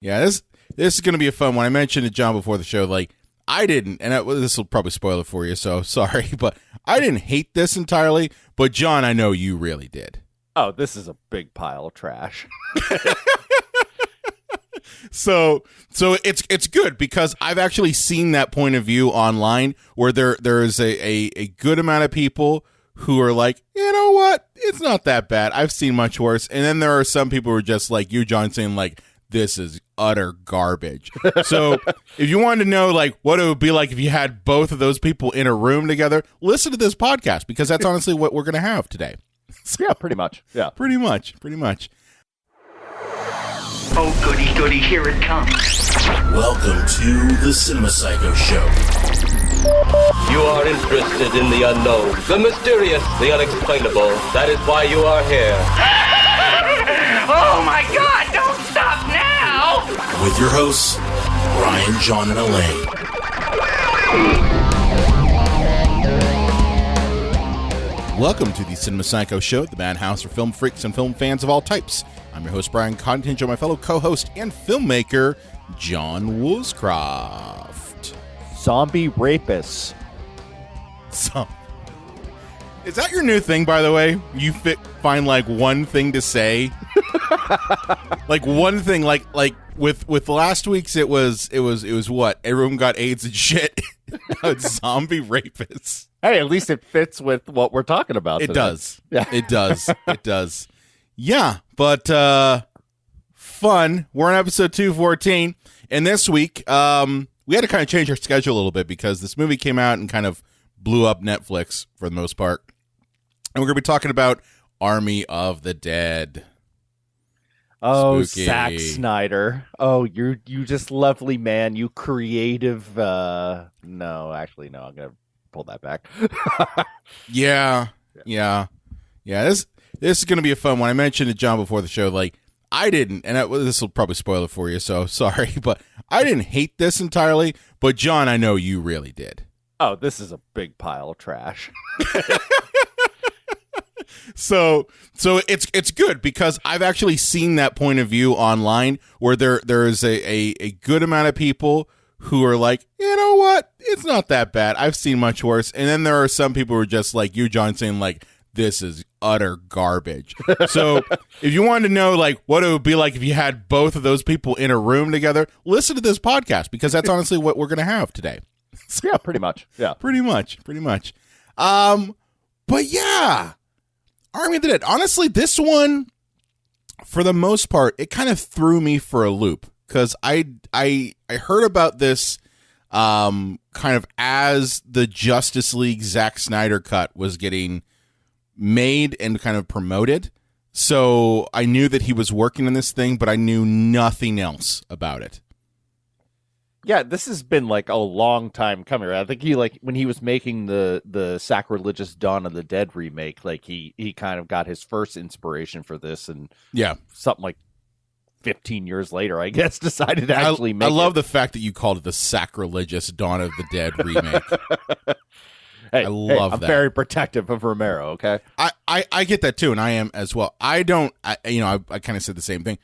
Yeah, this is going to be a fun one. I mentioned to John before the show, like, I didn't, and this will probably spoil it for you, so sorry, but I didn't hate this entirely, but John, I know you really did. Oh, this is a big pile of trash. So it's good because I've actually seen that point of view online where there is a good amount of people who are like, you know what, it's not that bad. I've seen much worse. And then there are some people who are just like you, John, saying like, this is utter garbage. So if you wanted to know like what it would be like if you had both of those people in a room together, listen to this podcast because that's honestly what we're going to have today. So, yeah, pretty much. Yeah, pretty much. Oh, goody, goody, here it comes. Welcome to the Cinema Psycho Show. You are interested in the unknown, the mysterious, the unexplainable. That is why you are here. Oh, my God, don't stop now! With your hosts, Brian, John, and Elaine. Welcome to the Cinema Psycho Show, the madhouse for film freaks and film fans of all types. I'm your host, Brian Contingent, my fellow co-host and filmmaker, John Woolscroft. Zombie rapists. So, is that your new thing, by the way? You find like one thing to say, like one thing, like with last week's, it was what everyone got AIDS and shit. Now it's zombie rapists. Hey, at least it fits with what we're talking about. It today. does. Yeah. It does. It does. Yeah, but fun. We're on episode 214, and this week we had to kind of change our schedule a little bit because this movie came out and kind of blew up Netflix for the most part. And we're going to be talking about Army of the Dead. Oh, Spooky. Zack Snyder. Oh, you just lovely man. You creative. No, actually, no. I'm gonna pull that back. Yeah. This is going to be a fun one. I mentioned to John before the show, like, I didn't, and this will probably spoil it for you, so sorry, but I didn't hate this entirely, but John, I know you really did. Oh, this is a big pile of trash. So it's good because I've actually seen that point of view online where there is a good amount of people who are like, you know what, it's not that bad. I've seen much worse. And then there are some people who are just like you, John, saying like, this is utter garbage. So if you wanted to know like what it would be like if you had both of those people in a room together, listen to this podcast because that's honestly what we're going to have today. So, Yeah, pretty much. Yeah, pretty much. But yeah, Army of the Dead. Honestly, this one, for the most part, it kind of threw me for a loop because I heard about this kind of as the Justice League Zack Snyder cut was getting made and kind of promoted. So I knew that he was working on this thing, but I knew nothing else about it. Yeah, this has been like a long time coming. I think he when he was making the sacrilegious Dawn of the Dead remake, like he kind of got his first inspiration for this, and Yeah, something like 15 years later, I guess, decided to actually make it. I love the fact that you called it the sacrilegious Dawn of the Dead remake. Hey, I love I'm that. very protective of Romero, okay? I get that too, and I am as well. I kind of said the same thing.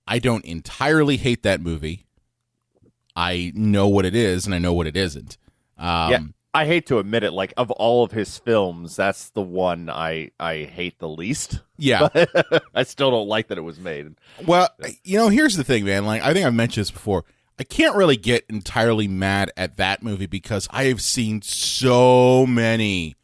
I don't entirely hate that movie. I know what it is, and I know what it isn't. Yeah, I hate to admit it. Like, of all of his films, that's the one I hate the least. Yeah. But I still don't like that it was made. Well, here's the thing, man. Like, I think I've mentioned this before. I can't really get entirely mad at that movie because I have seen so many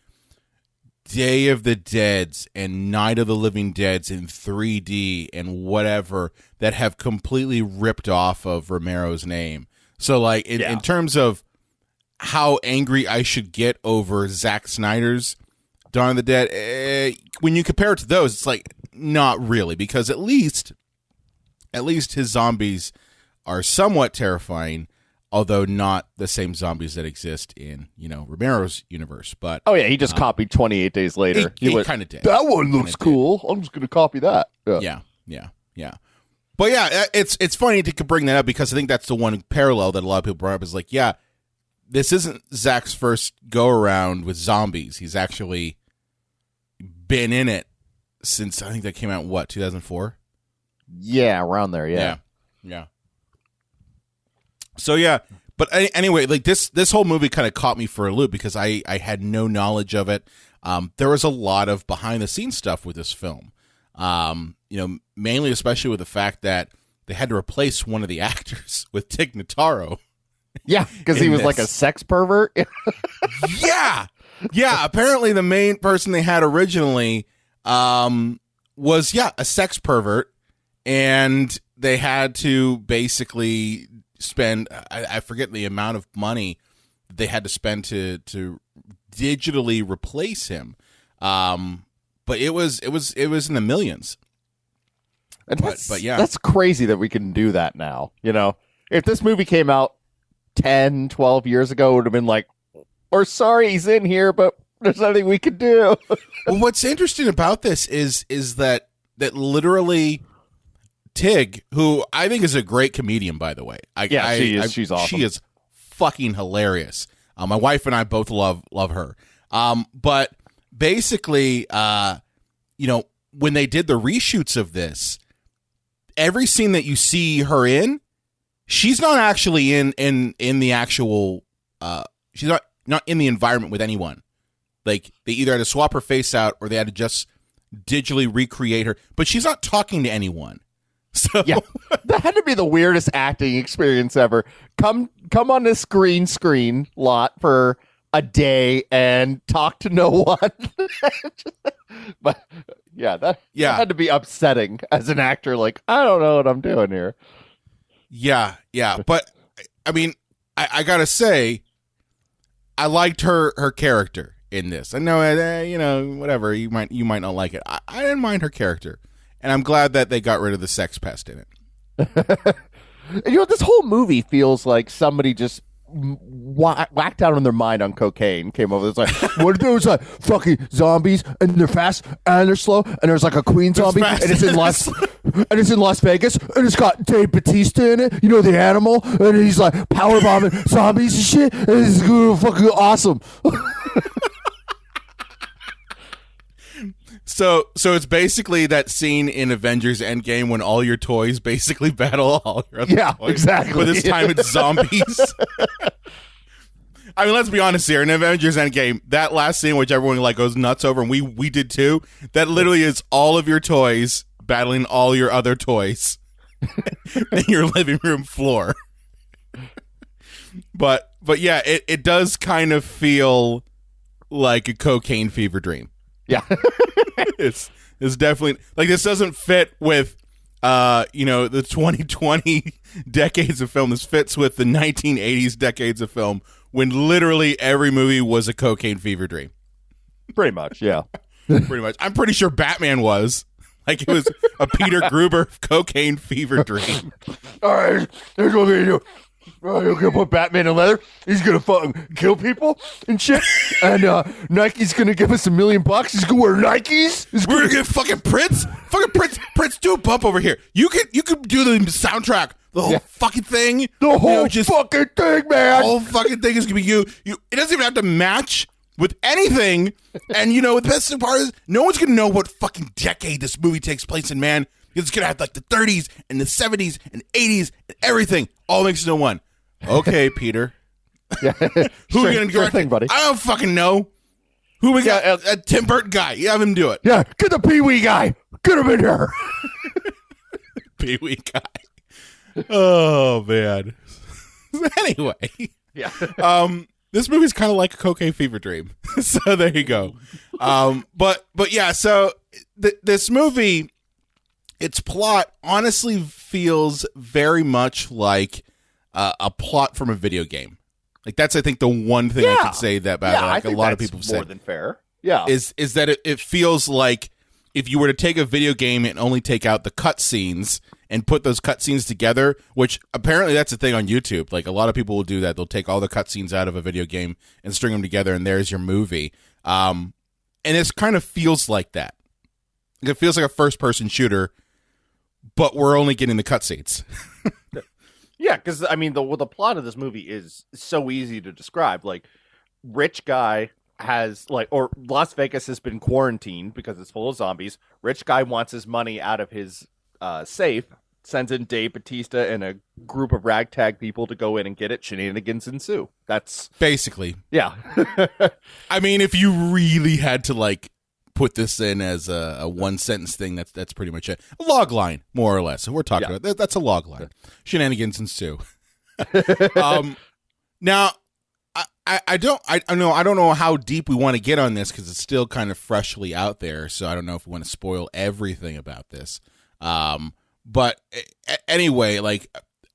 Day of the Deads and Night of the Living Deads in 3D and whatever that have completely ripped off of Romero's name. So, like, in terms of how angry I should get over Zack Snyder's Dawn of the Dead, when you compare it to those, it's like, not really, because at least his zombies are somewhat terrifying, although not the same zombies that exist in, Romero's universe. But oh, yeah, he just copied 28 Days Later. He kind of did. That one looks cool. I'm just going to copy that. Yeah. But yeah, it's funny to bring that up because I think that's the one parallel that a lot of people brought up is like, yeah, this isn't Zack's first go around with zombies. He's actually been in it since I think that came out 2004. Yeah, around there. Yeah. So yeah, but anyway, like this whole movie kind of caught me for a loop because I had no knowledge of it. There was a lot of behind the scenes stuff with this film. Mainly especially with the fact that they had to replace one of the actors with Tig Notaro. Yeah, because he was like a sex pervert. Yeah. Apparently the main person they had originally was a sex pervert, and they had to basically spend I forget the amount of money they had to spend to digitally replace him. But it was in the millions. But yeah, that's crazy that we can do that now. If this movie came out 10, 12 years ago, it would have been like, or sorry, he's in here, but there's nothing we could do. Well, what's interesting about this is that literally Tig, who I think is a great comedian, by the way. She is. She's awesome. She is fucking hilarious. My wife and I both love her. But basically, when they did the reshoots of this, every scene that you see her in, she's not actually in the actual. She's not in the environment with anyone. Like, they either had to swap her face out or they had to just digitally recreate her. But she's not talking to anyone. So yeah, that had to be the weirdest acting experience ever. Come on this green screen lot for a day and talk to no one. But that had to be upsetting as an actor. Like, I don't know what I'm doing here. Yeah. But I mean, I gotta say, I liked her character in this. I know, whatever, you might not like it. I didn't mind her character, and I'm glad that they got rid of the sex pest in it. This whole movie feels like somebody just whacked out on their mind on cocaine, came over. It's like, what are those fucking zombies, and they're fast and they're slow, and there's like a queen zombie, and it's in Las Vegas, and it's got Dave Batista in it, the animal, and he's like power bombing zombies and shit, and it's fucking awesome. So it's basically that scene in Avengers Endgame when all your toys basically battle all your other toys. Exactly. But this time it's zombies. I mean, let's be honest here. In Avengers Endgame, that last scene, which everyone goes nuts over, and we did too, that literally is all of your toys battling all your other toys in your living room floor. But yeah, it does kind of feel like a cocaine fever dream. Yeah. It's definitely, like, this doesn't fit with the 2020 decades of film. This fits with the 1980s decades of film, when literally every movie was a cocaine fever dream. Pretty much, yeah. Pretty much. I'm pretty sure Batman was. Like, it was a Peter Gruber cocaine fever dream. All right, here's what we're going to do. You're going to put Batman in leather. He's going to fucking kill people and shit. And Nike's going to give us $1 million. He's going to wear Nikes. We're going to get fucking Prince. Prince, do a bump over here. You could do the soundtrack. The whole fucking thing. The whole fucking thing, man. The whole fucking thing is going to be you. It doesn't even have to match with anything. And, the best part is, no one's going to know what fucking decade this movie takes place in, man. It's going to have, like, the 30s and the 70s and 80s and everything all mixed into one. Okay, Peter. Yeah. Who are you going to direct? Thing, buddy. I don't fucking know. Who we got? A Tim Burton guy. You have him do it. Yeah, get the Pee-wee guy. Get him in here. Pee-wee guy. Oh, man. Anyway. Yeah. This movie's kind of like a cocaine fever dream. So there you go. But yeah, so this movie, its plot honestly feels very much like a plot from a video game. Like, that's, I think, the one thing I could say that about it. Like, a lot of people have said more than fair. Yeah, is that it feels like if you were to take a video game and only take out the cutscenes and put those cutscenes together, which apparently that's a thing on YouTube. Like, a lot of people will do that. They'll take all the cutscenes out of a video game and string them together, and there's your movie. And it kind of feels like that. It feels like a first-person shooter, but we're only getting the cutscenes. Yeah, because, I mean, the plot of this movie is so easy to describe. Like, rich guy has, like, or Las Vegas has been quarantined because it's full of zombies. Rich guy wants his money out of his safe, sends in Dave Batista and a group of ragtag people to go in and get it. Shenanigans ensue. That's basically. Yeah. I mean, if you really had to like put this in as a one sentence thing, that's pretty much it. A log line, more or less. We're talking about that's a log line. Shenanigans ensue. Now, I don't know how deep we want to get on this because it's still kind of freshly out there. So I don't know if we want to spoil everything about this. But anyway, like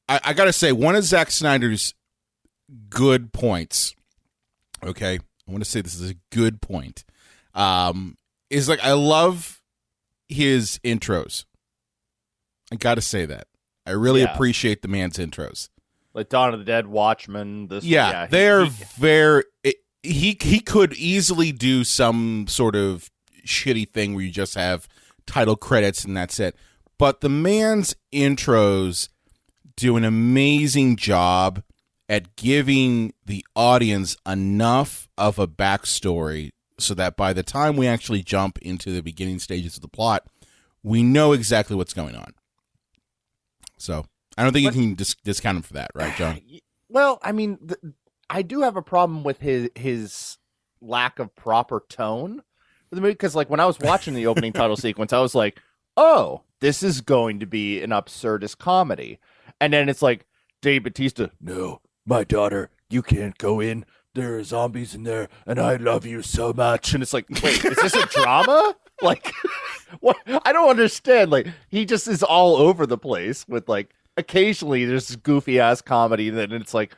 I gotta say, one of Zack Snyder's good points. Okay, I want to say this is a good point. Is like I love his intros. I gotta say that I really appreciate the man's intros. Like Dawn of the Dead, Watchmen. They're very. He could easily do some sort of shitty thing where you just have title credits and that's it. But the man's intros do an amazing job at giving the audience enough of a backstory so that by the time we actually jump into the beginning stages of the plot, we know exactly what's going on. So I don't think you can discount him for that, right, John? Well, I mean, I do have a problem with his lack of proper tone for the movie because, like, when I was watching the opening title sequence, I was like, "Oh, this is going to be an absurdist comedy," and then it's like Dave Batista, "No, my daughter, you can't go in. There are zombies in there, and I love you so much." And it's like, wait, is this a drama? Like, what? I don't understand. Like, he just is all over the place with like. Occasionally there's this goofy ass comedy that it's like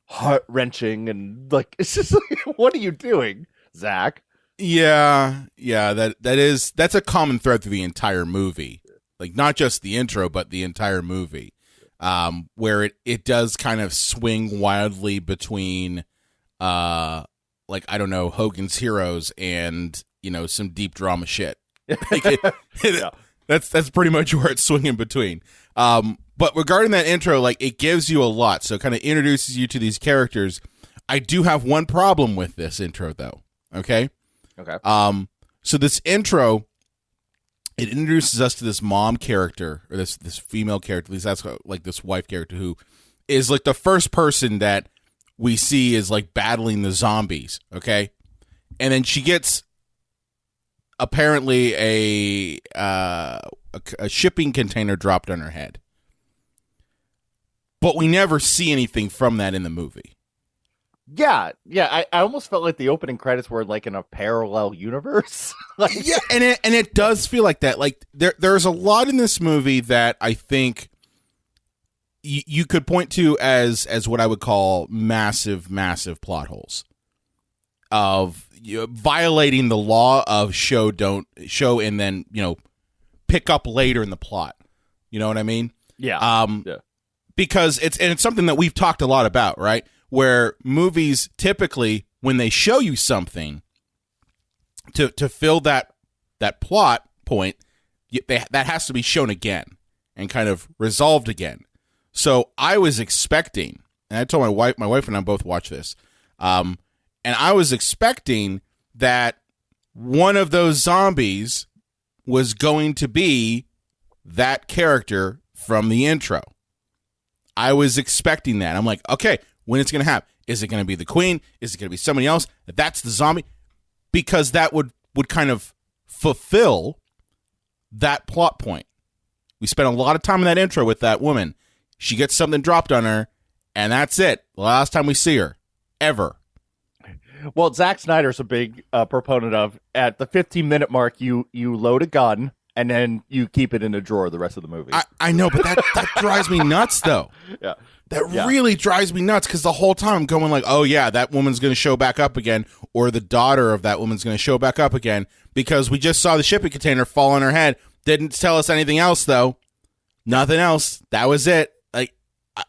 heart wrenching and like it's just like, what are you doing, Zach? Yeah, that's a common thread through the entire movie. Like not just the intro, but the entire movie. Where it does kind of swing wildly between like I don't know, Hogan's Heroes and, you know, some deep drama shit. Like that's pretty much where it's swinging between. But regarding that intro, like it gives you a lot, so it kind of introduces you to these characters. I do have one problem with this intro, though. Okay. So this intro, it introduces us to this mom character or this female character. At least that's like this wife character who is like the first person that we see is like battling the zombies. Okay, and then she gets apparently a shipping container dropped on her head. But we never see anything from that in the movie. Yeah. I almost felt like the opening credits were like in a parallel universe. Yeah, and it does feel like that. Like there's a lot in this movie that I think you could point to as what I would call massive plot holes of violating the law of show and then, you know, pick up later in the plot. You know what I mean? Yeah. Because it's something that we've talked a lot about, right? Where movies typically, when they show you something to fill that plot point, that has to be shown again and kind of resolved again. So I was expecting, and I told my wife and I both watched this, and I was expecting that one of those zombies was going to be that character from the intro. I was expecting that. I'm like, okay, when it's going to happen? Is it going to be the queen? Is it going to be somebody else? That's the zombie? Because that would kind of fulfill that plot point. We spent a lot of time in that intro with that woman. She gets something dropped on her, and that's it. The last time we see her, ever. Well, Zack Snyder's a big proponent of, at the 15-minute mark, you load a gun, and then you keep it in a drawer the rest of the movie. I know, but that drives me nuts, though. Yeah. That really drives me nuts, because the whole time I'm going like, oh, yeah, that woman's going to show back up again, or the daughter of that woman's going to show back up again, because we just saw the shipping container fall on her head. Didn't tell us anything else, though. Nothing else. That was it. Like,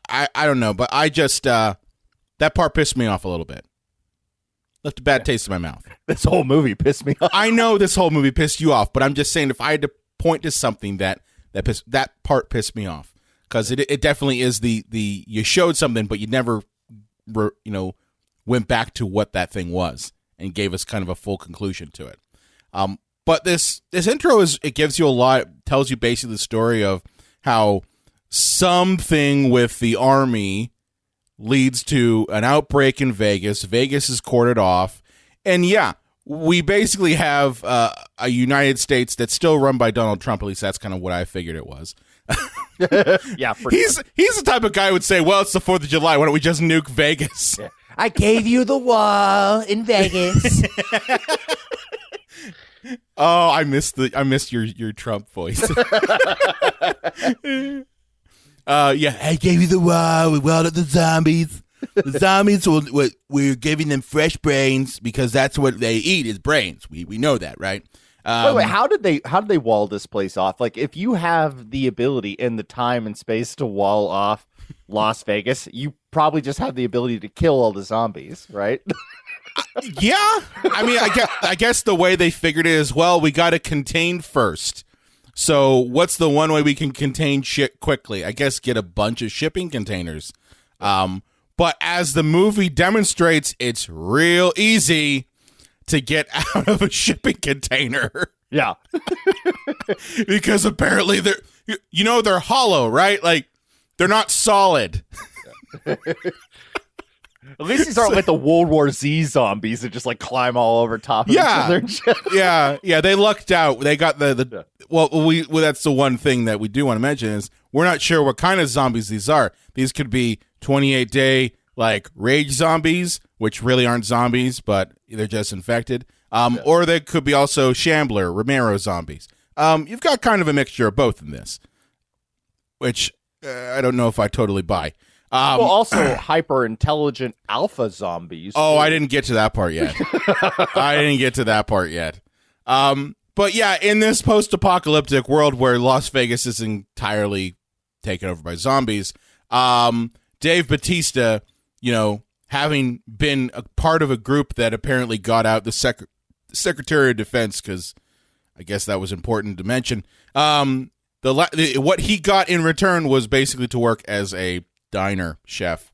I don't know, but I just, that part pissed me off a little bit. Left a bad taste in my mouth. This whole movie pissed me off. I know this whole movie pissed you off, but I'm just saying if I had to point to something that part pissed me off, because it definitely is the you showed something, but you never went back to what that thing was and gave us kind of a full conclusion to it. But this intro it gives you a lot. It tells you basically the story of how something with the army leads to an outbreak in Vegas. Vegas is cordoned off. And yeah, we basically have a United States that's still run by Donald Trump. At least that's kind of what I figured it was. Yeah, he's the type of guy who would say, well, it's the 4th of July. Why don't we just nuke Vegas? Yeah. I gave you the wall in Vegas. Oh, I missed your Trump voice. Yeah, I gave you the wall. We walled up the zombies. The zombies, we're giving them fresh brains because that's what they eat is brains. We know that, right? Wait, how did they wall this place off? Like, if you have the ability and the time and space to wall off Las Vegas, you probably just have the ability to kill all the zombies, right? Yeah, I mean, I guess the way they figured it is, well, we got to contain first. So what's the one way we can contain shit quickly? I guess get a bunch of shipping containers. But as the movie demonstrates, it's real easy to get out of a shipping container. Yeah. Because apparently they're hollow, right? Like, they're not solid. At least these aren't like the World War Z zombies that just like climb all over top of each other. Yeah. They lucked out. They got well, that's the one thing that we do want to mention is we're not sure what kind of zombies these are. These could be 28-day like rage zombies, which really aren't zombies, but they're just infected. Or they could be also Shambler, Romero zombies. You've got kind of a mixture of both in this, which I don't know if I totally buy. Well, also hyper intelligent alpha zombies. Oh, I didn't get to that part yet. But yeah, in this post-apocalyptic world where Las Vegas is entirely taken over by zombies, Dave Bautista, having been a part of a group that apparently got out the Secretary of Defense, because I guess that was important to mention, what he got in return was basically to work as a diner chef.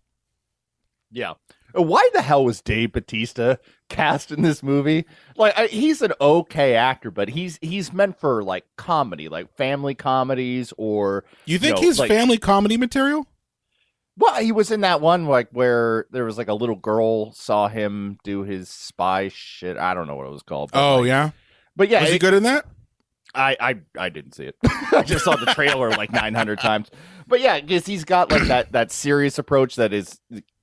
Yeah. Why the hell was Dave Bautista cast in this movie? Like, he's an okay actor, but he's meant for like comedy, like family comedies, or you think he's like, family comedy material? Well, he was in that one like where there was like a little girl saw him do his spy shit. I don't know what it was called. Oh, yeah. But yeah, was he good in that? I didn't see it. I just saw the trailer like 900 times. But yeah, because he's got like that serious approach that is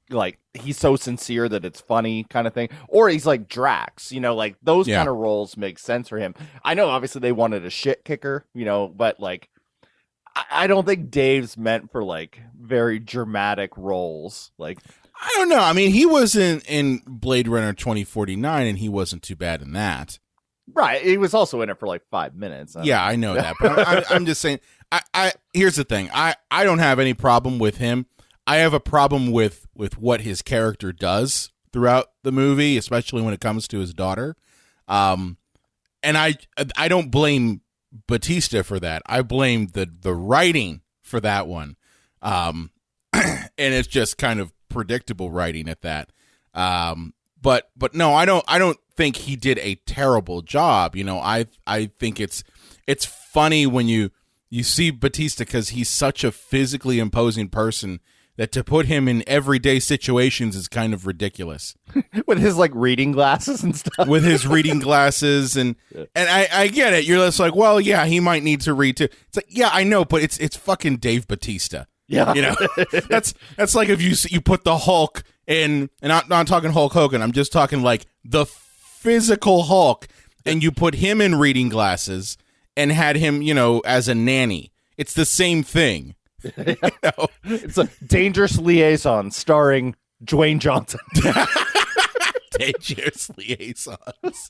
like he's so sincere that it's funny kind of thing. Or he's like Drax, like those kind of roles make sense for him. I know obviously they wanted a shit kicker, but like I don't think Dave's meant for like very dramatic roles. Like, I don't know. I mean, he was in Blade Runner 2049 and he wasn't too bad in that. Right. He was also in it for like 5 minutes. I know that. But I'm just saying, here's the thing. I don't have any problem with him. I have a problem with what his character does throughout the movie, especially when it comes to his daughter. And I don't blame Batista for that. I blame the writing for that one. And it's just kind of predictable writing at that. But no, I don't think he did a terrible job. I think it's funny when you see Batista because he's such a physically imposing person that to put him in everyday situations is kind of ridiculous. With his like reading glasses and stuff. With his reading glasses and I get it. You're just like, well, yeah, he might need to read too. It's like, yeah, I know, but it's fucking Dave Bautista. Yeah. That's like if you put the Hulk in, and I'm not talking Hulk Hogan, I'm just talking like the physical Hulk, and you put him in reading glasses and had him, as a nanny. It's the same thing. It's a Dangerous Liaison starring Dwayne Johnson. Dangerous Liaisons.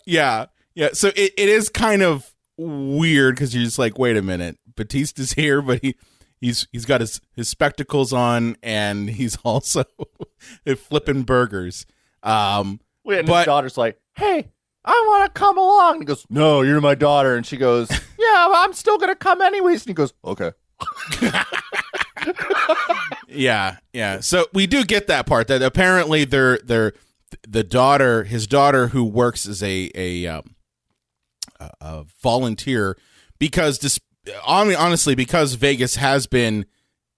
Yeah. So it is kind of weird because you're just like, wait a minute, Batista's here, but he's got his spectacles on and he's also flipping burgers. And his daughter's like, hey, I want to come along. And he goes, no, you're my daughter. And she goes, yeah, but I'm still going to come anyways. And he goes, okay. Yeah. So we do get that part that apparently his daughter who works as a volunteer because honestly, because Vegas has been,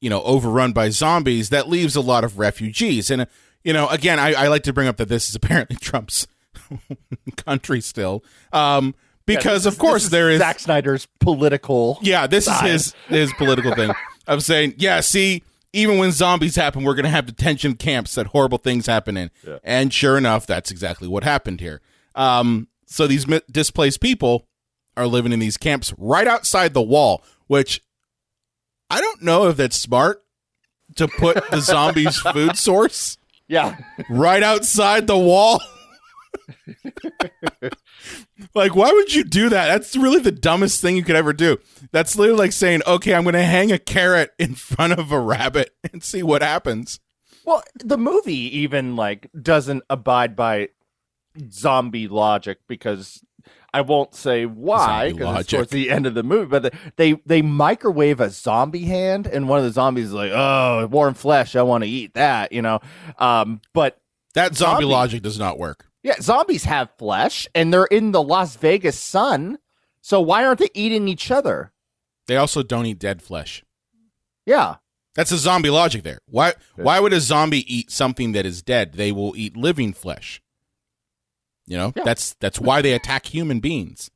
overrun by zombies, that leaves a lot of refugees. And, again, I like to bring up that this is apparently Trump's country still. Because, of course, there is Zack Snyder's political. Yeah, this side. is his political thing. Of saying, yeah, see, even when zombies happen, we're going to have detention camps that horrible things happen in. Yeah. And sure enough, that's exactly what happened here. So these displaced people are living in these camps right outside the wall, which I don't know if that's smart to put the zombies' food source right outside the wall. Like, why would you do that? That's really the dumbest thing you could ever do. That's literally like saying, okay, I'm going to hang a carrot in front of a rabbit and see what happens. Well, the movie even doesn't abide by zombie logic, because I won't say why, because it's towards the end of the movie, but they microwave a zombie hand, and one of the zombies is like, oh, warm flesh, I want to eat that, but that zombie logic does not work. Yeah, zombies have flesh, and they're in the Las Vegas sun, so why aren't they eating each other? They also don't eat dead flesh. Yeah. That's a zombie logic there. Why would a zombie eat something that is dead? They will eat living flesh. That's why they attack human beings.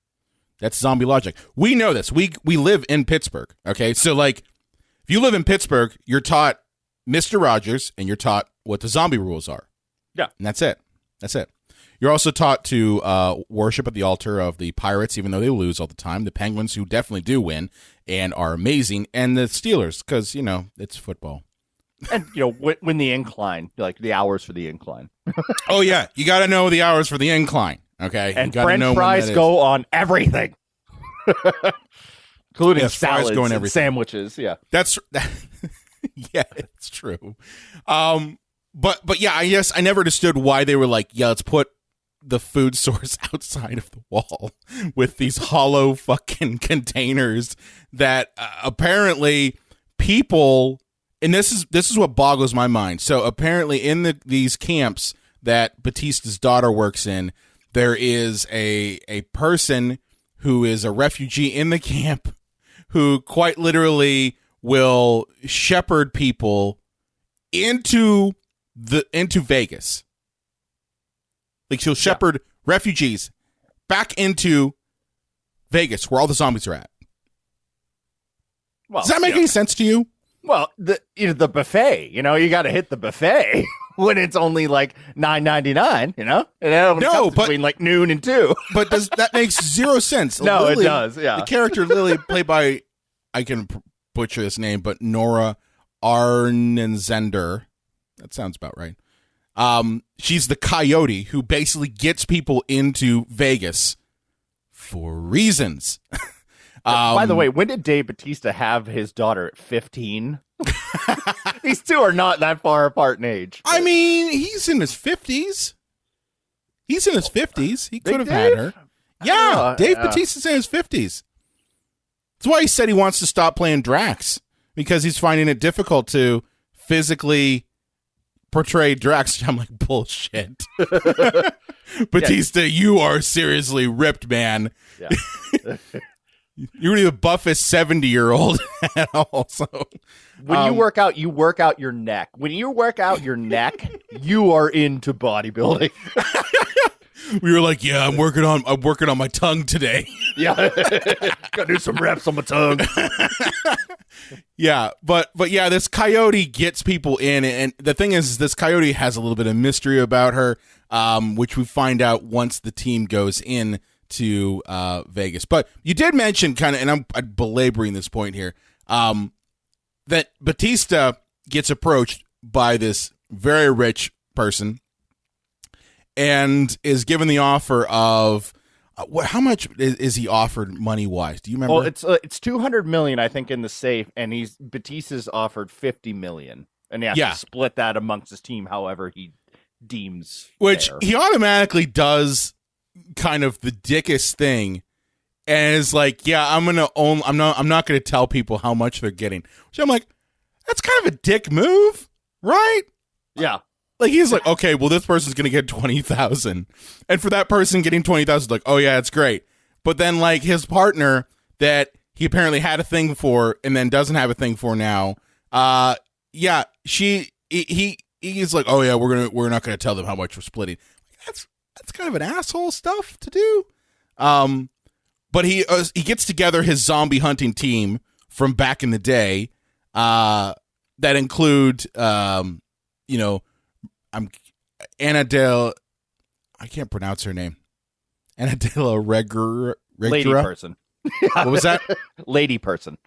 That's zombie logic. We know this. We live in Pittsburgh, okay? So, if you live in Pittsburgh, you're taught Mr. Rogers, and you're taught what the zombie rules are. Yeah. And that's it. That's it. You're also taught to worship at the altar of the Pirates, even though they lose all the time, the Penguins, who definitely do win and are amazing, and the Steelers, because, it's football. And, when the incline, the hours for the incline. Oh, yeah. You got to know the hours for the incline, okay? And French fries go on everything. Including salads and everything. Sandwiches, yeah. Yeah, it's true. But yeah, I guess I never understood why they were like, yeah, let's put the food source outside of the wall with these hollow fucking containers that apparently people, and this is what boggles my mind. So apparently in these camps that Batista's daughter works in, there is a person who is a refugee in the camp who quite literally will shepherd people into Vegas. Like, she'll shepherd refugees back into Vegas, where all the zombies are at. Well, does that make any sense to you? Well, the buffet, you got to hit the buffet when it's only $9.99, And no, but between noon and 2. But that makes zero sense. No, Lily, it does. Yeah, the character Lily, played by, I can butcher this name, but Nora Arnzender. That sounds about right. She's the coyote who basically gets people into Vegas for reasons. By the way, when did Dave Bautista have his daughter at 15? These two are not that far apart in age. I mean, he's in his 50s. He could have had her. Yeah, Dave Bautista's in his 50s. That's why he said he wants to stop playing Drax, because he's finding it difficult to physically portray Drax. I'm like, bullshit. Batista, you are seriously ripped, man. Yeah. You're really the buffest 70-year-old at all. So when you work out your neck. When you work out your neck, you are into bodybuilding. We were like, yeah, I'm working on my tongue today. Yeah. Gotta do some reps on my tongue. Yeah, but yeah, this coyote gets people in, and the thing is, this coyote has a little bit of mystery about her, which we find out once the team goes in to Vegas. But you did mention kind of, and I'm belaboring this point here, that Batista gets approached by this very rich person and is given the offer of how much is he offered money wise? Do you remember? Well, it's $200 million, I think, in the safe, and Batista's offered $50 million, and he has to split that amongst his team, however he deems. Which fair. He automatically does, kind of the dickest thing, and is like, yeah, I'm not gonna tell people how much they're getting. Which I'm like, that's kind of a dick move, right? Yeah. Like, he's like, okay, well, this person's going to get $20,000. And for that person getting $20,000, like, oh, yeah, it's great. But then, his partner that he apparently had a thing for and then doesn't have a thing for now. Yeah, he's like, oh yeah, we're not gonna tell them how much we're splitting. That's kind of an asshole stuff to do. But he gets together his zombie hunting team from back in the day, that include, I'm Anadale. I can't pronounce her name. Anadale Regura. Lady person. What was that? Lady person.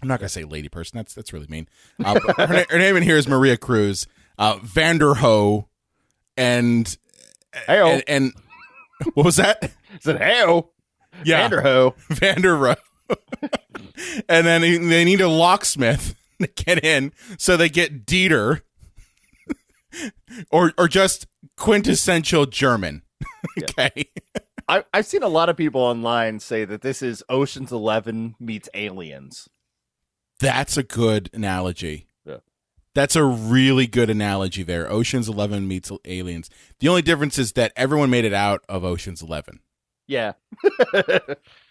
I'm not gonna say lady person. That's really mean. But her name in here is Maria Cruz, Vanderho, and Heyo. and what was that? I said heyo. Yeah, Vanderho. And then they need a locksmith to get in, so they get Dieter, or just quintessential German. Okay. I've seen a lot of people online say that this is Ocean's 11 meets Aliens. That's a good analogy. Yeah. That's a really good analogy there. Ocean's 11 meets Aliens. The only difference is that everyone made it out of Ocean's 11. Yeah.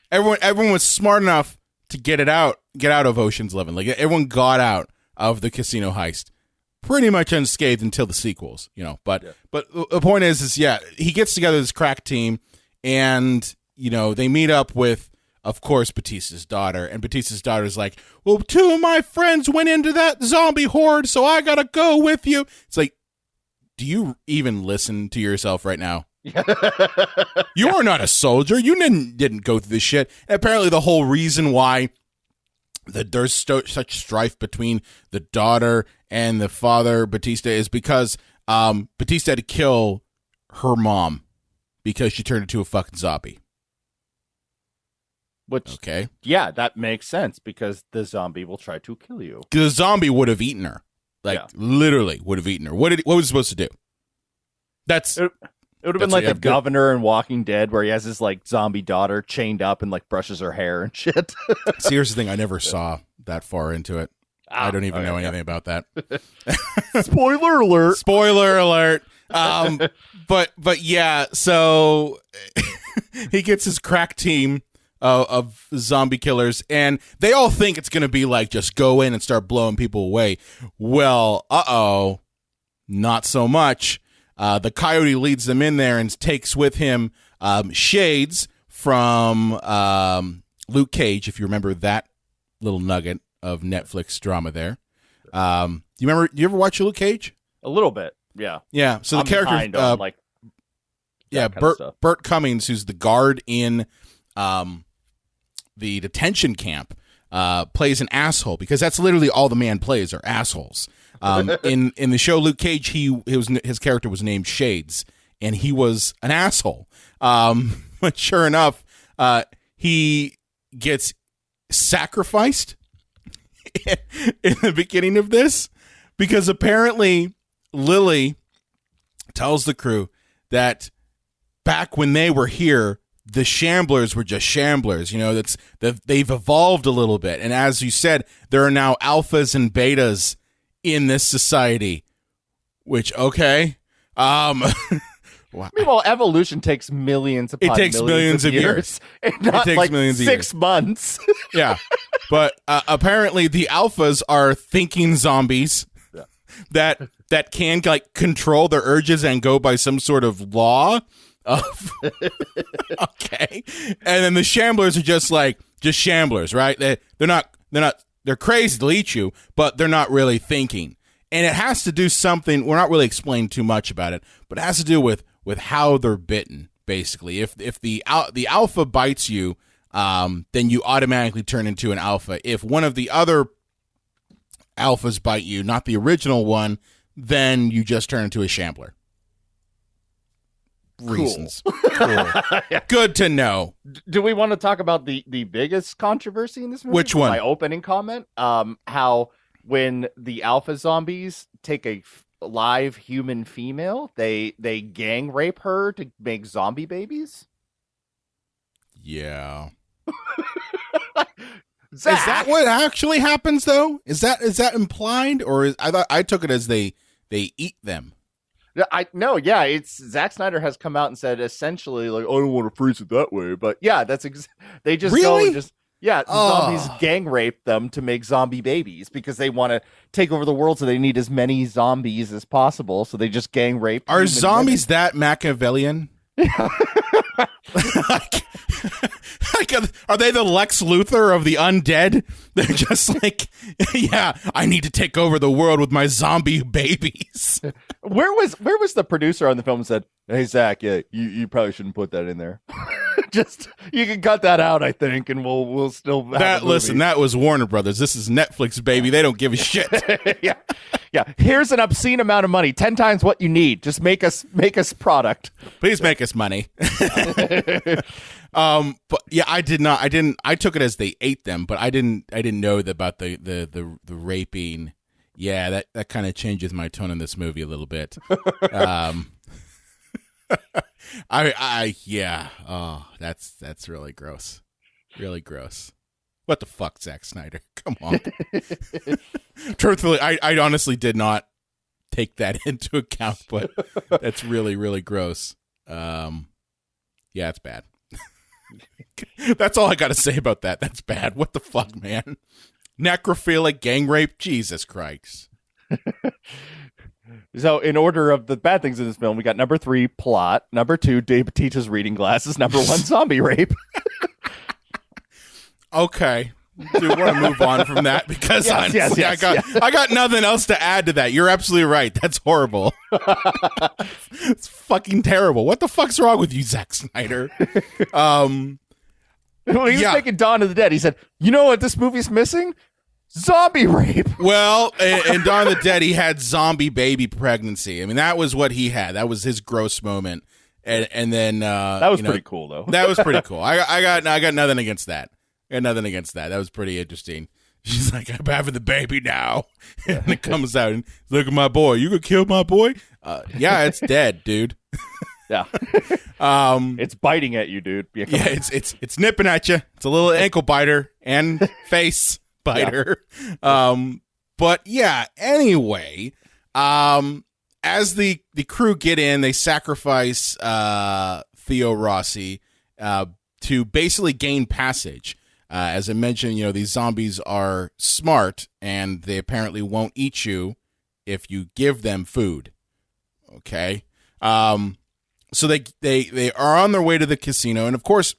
Everyone was smart enough to get out of Ocean's 11. Like, everyone got out of the casino heist pretty much unscathed until the sequels, But the point is he gets together this crack team, and they meet up with, of course, Batista's daughter, and Batista's daughter's like, well, 2 of my friends went into that zombie horde, so I gotta go with you. It's like, do you even listen to yourself right now? You are not a soldier. You didn't go through this shit. And apparently the whole reason why there's such strife between the daughter and the father, Batista, is because Batista had to kill her mom because she turned into a fucking zombie. Which, okay. Yeah, that makes sense, because the zombie will try to kill you. The zombie would have eaten her. Literally would have eaten her. What was he supposed to do? It would have been like the governor in Walking Dead, where he has his zombie daughter chained up and brushes her hair and shit. See, here's the thing: I never saw that far into it. I don't even know anything about that. Spoiler alert! Spoiler alert! But yeah, so he gets his crack team of zombie killers, and they all think it's going to be like just go in and start blowing people away. Well, not so much. The coyote leads them in there and takes with him Shades from Luke Cage, if you remember that little nugget of Netflix drama there. You ever watch Luke Cage? A little bit, yeah. Yeah, so the character, Burt Cummings, who's the guard in the detention camp, plays an asshole, because that's literally all the man plays are assholes. In the show Luke Cage, his character was named Shades, and he was an asshole. But sure enough, he gets sacrificed in the beginning of this, because apparently Lily tells the crew that back when they were here, the Shamblers were just Shamblers. That they've evolved a little bit, and as you said, there are now alphas and betas in this society, which, okay. Meanwhile, evolution takes millions of years. And not it takes millions of 6 months. Yeah. But apparently the alphas are thinking zombies that can control their urges and go by some sort of law of okay. And then the Shamblers are just Shamblers, right? They're crazy, they'll eat you, but they're not really thinking. And it has to do something, we're not really explaining too much about it, but it has to do with how they're bitten, basically. If the alpha bites you, then you automatically turn into an alpha. If one of the other alphas bite you, not the original one, then you just turn into a Shambler. Reasons. Cool. Yeah. Good to know. Do we want to talk about the biggest controversy in this movie? Which one? My opening comment. How when the alpha zombies take a live human female, they gang rape her to make zombie babies? Yeah. Zack. Is that what actually happens, though? Is that implied, or I took it as they eat them? It's Zack Snyder has come out and said essentially, I don't want to phrase it that way, but yeah, they just really? go and just Yeah, the zombies gang rape them to make zombie babies because they want to take over the world, so they need as many zombies as possible. So they just gang rape. Are zombies that Machiavellian? Are they the Lex Luthor of the undead? They're just like, yeah, I need to take over the world with my zombie babies. Where was the producer on the film and said, "Hey Zach, yeah, you probably shouldn't put that in there. Just you can cut that out, I think, and we'll still have that." Listen, that was Warner Brothers. This is Netflix, baby. They don't give a shit. yeah. Here's an obscene amount of money, 10 times what you need. Just make us product. Please make us money. But yeah, I didn't. I took it as they ate them, but I didn't know about the raping. Yeah, that kind of changes my tone in this movie a little bit. Yeah. Oh, that's really gross. Really gross. What the fuck, Zack Snyder? Come on. Truthfully, I honestly did not take that into account, but that's really, really gross. Yeah, it's bad. That's all I got to say about that. That's bad. What the fuck, man? Necrophilic gang rape? Jesus Christ. So, in order of the bad things in this film, we got number 3, plot. Number 2, Dave Bautista's reading glasses. Number 1, zombie rape. Okay. Do want to move on from that because honestly, I got nothing else to add to that. You're absolutely right. That's horrible. It's fucking terrible. What the fuck's wrong with you, Zack Snyder? When he was making Dawn of the Dead, he said, "You know what this movie's missing? Zombie rape." Well, in Dawn of the Dead, he had zombie baby pregnancy. I mean, that was what he had. That was his gross moment. And then that was pretty cool, though. That was pretty cool. I got nothing against that. I got nothing against that. That was pretty interesting. She's like, "I'm having the baby now," and it comes out and look at my boy. You gonna kill my boy? Yeah, it's dead, dude. Yeah. It's biting at you, dude. Yeah, it's nipping at you. It's a little ankle biter and face biter. Yeah. But yeah, anyway, as the crew get in, they sacrifice Theo Rossi to basically gain passage. As I mentioned, these zombies are smart, and they apparently won't eat you if you give them food. Okay? So they are on their way to the casino, and of course,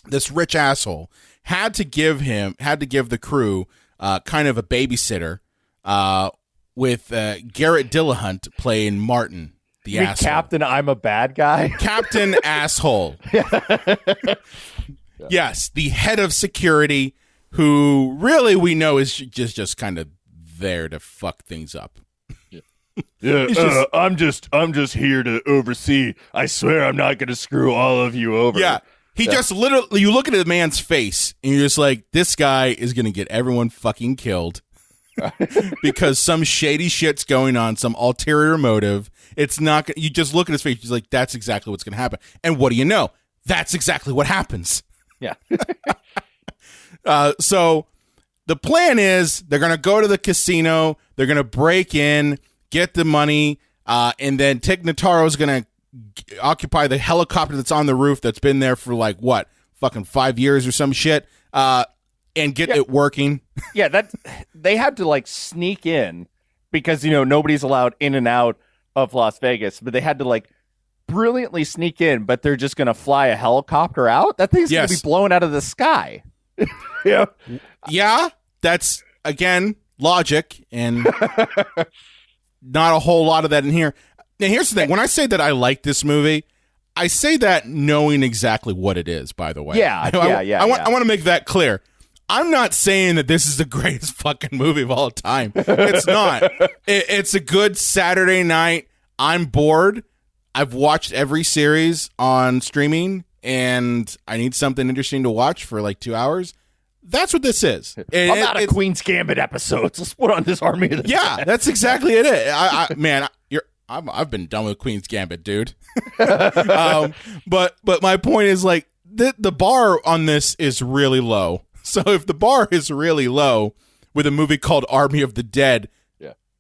this rich asshole had to give the crew kind of a babysitter with Garrett Dillahunt playing Martin, the asshole. Captain, I'm a bad guy. Captain Asshole. Yes, the head of security, who really we know is just kind of there to fuck things up. Yeah, I'm just here to oversee. I swear I'm not going to screw all of you over. Yeah, just literally, you look at the man's face and you're just like, this guy is going to get everyone fucking killed because some shady shit's going on, some ulterior motive. It's not. You just look at his face. He's like, that's exactly what's going to happen. And what do you know? That's exactly what happens. Yeah. So the plan is they're going to go to the casino. They're going to break in, get the money, and then Tig Notaro's going to occupy the helicopter that's on the roof that's been there for like, what, fucking 5 years or some shit, and get it working. Yeah, that they had to like sneak in because, nobody's allowed in and out of Las Vegas, but they had to like brilliantly sneak in, but they're just going to fly a helicopter out? That thing's going to be blown out of the sky. Yeah. Yeah, that's, again, logic, and not a whole lot of that in here. Now, here's the thing. When I say that I like this movie, I say that knowing exactly what it is, by the way. Yeah, I want to make that clear. I'm not saying that this is the greatest fucking movie of all time. It's not. It's a good Saturday night. I'm bored. I've watched every series on streaming, and I need something interesting to watch for like 2 hours. That's what this is. I'm out of Queen's Gambit episodes. Let's put on this Army of the Dead. That's exactly it. I've been done with Queen's Gambit, dude. But my point is, like, the bar on this is really low. So if the bar is really low with a movie called Army of the Dead,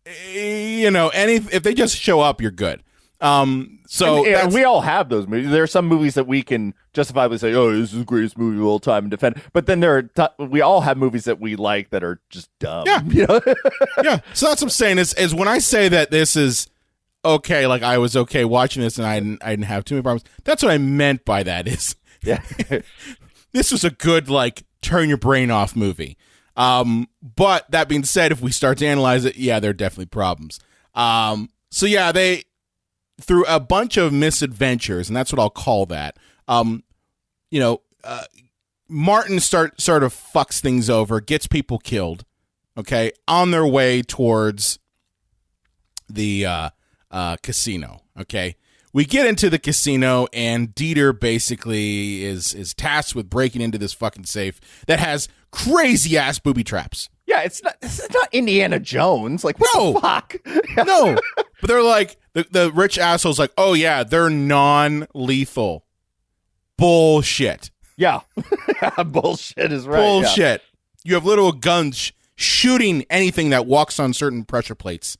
if they just show up, you're good. So and we all have those movies. There are some movies that we can justifiably say, "Oh, this is the greatest movie of all time," and defend. But then we all have movies that we like that are just dumb. Yeah, you know? Yeah. So that's what I'm saying is when I say that this is okay, like I was okay watching this and I didn't have too many problems. That's what I meant by that is, Yeah, this was a good like turn your brain off movie. But that being said, if we start to analyze it, yeah, there are definitely problems. So yeah, they through a bunch of misadventures, and that's what I'll call that. Martin sort of fucks things over, gets people killed. Okay, on their way towards the casino. Okay, we get into the casino, and Dieter basically is tasked with breaking into this fucking safe that has crazy ass booby traps. yeah. It's not Indiana Jones. Like, what the fuck? No, but they're like the rich asshole's like, oh yeah, they're non-lethal. Bullshit. Yeah, bullshit is right. Bullshit. You have little guns shooting anything that walks on certain pressure plates.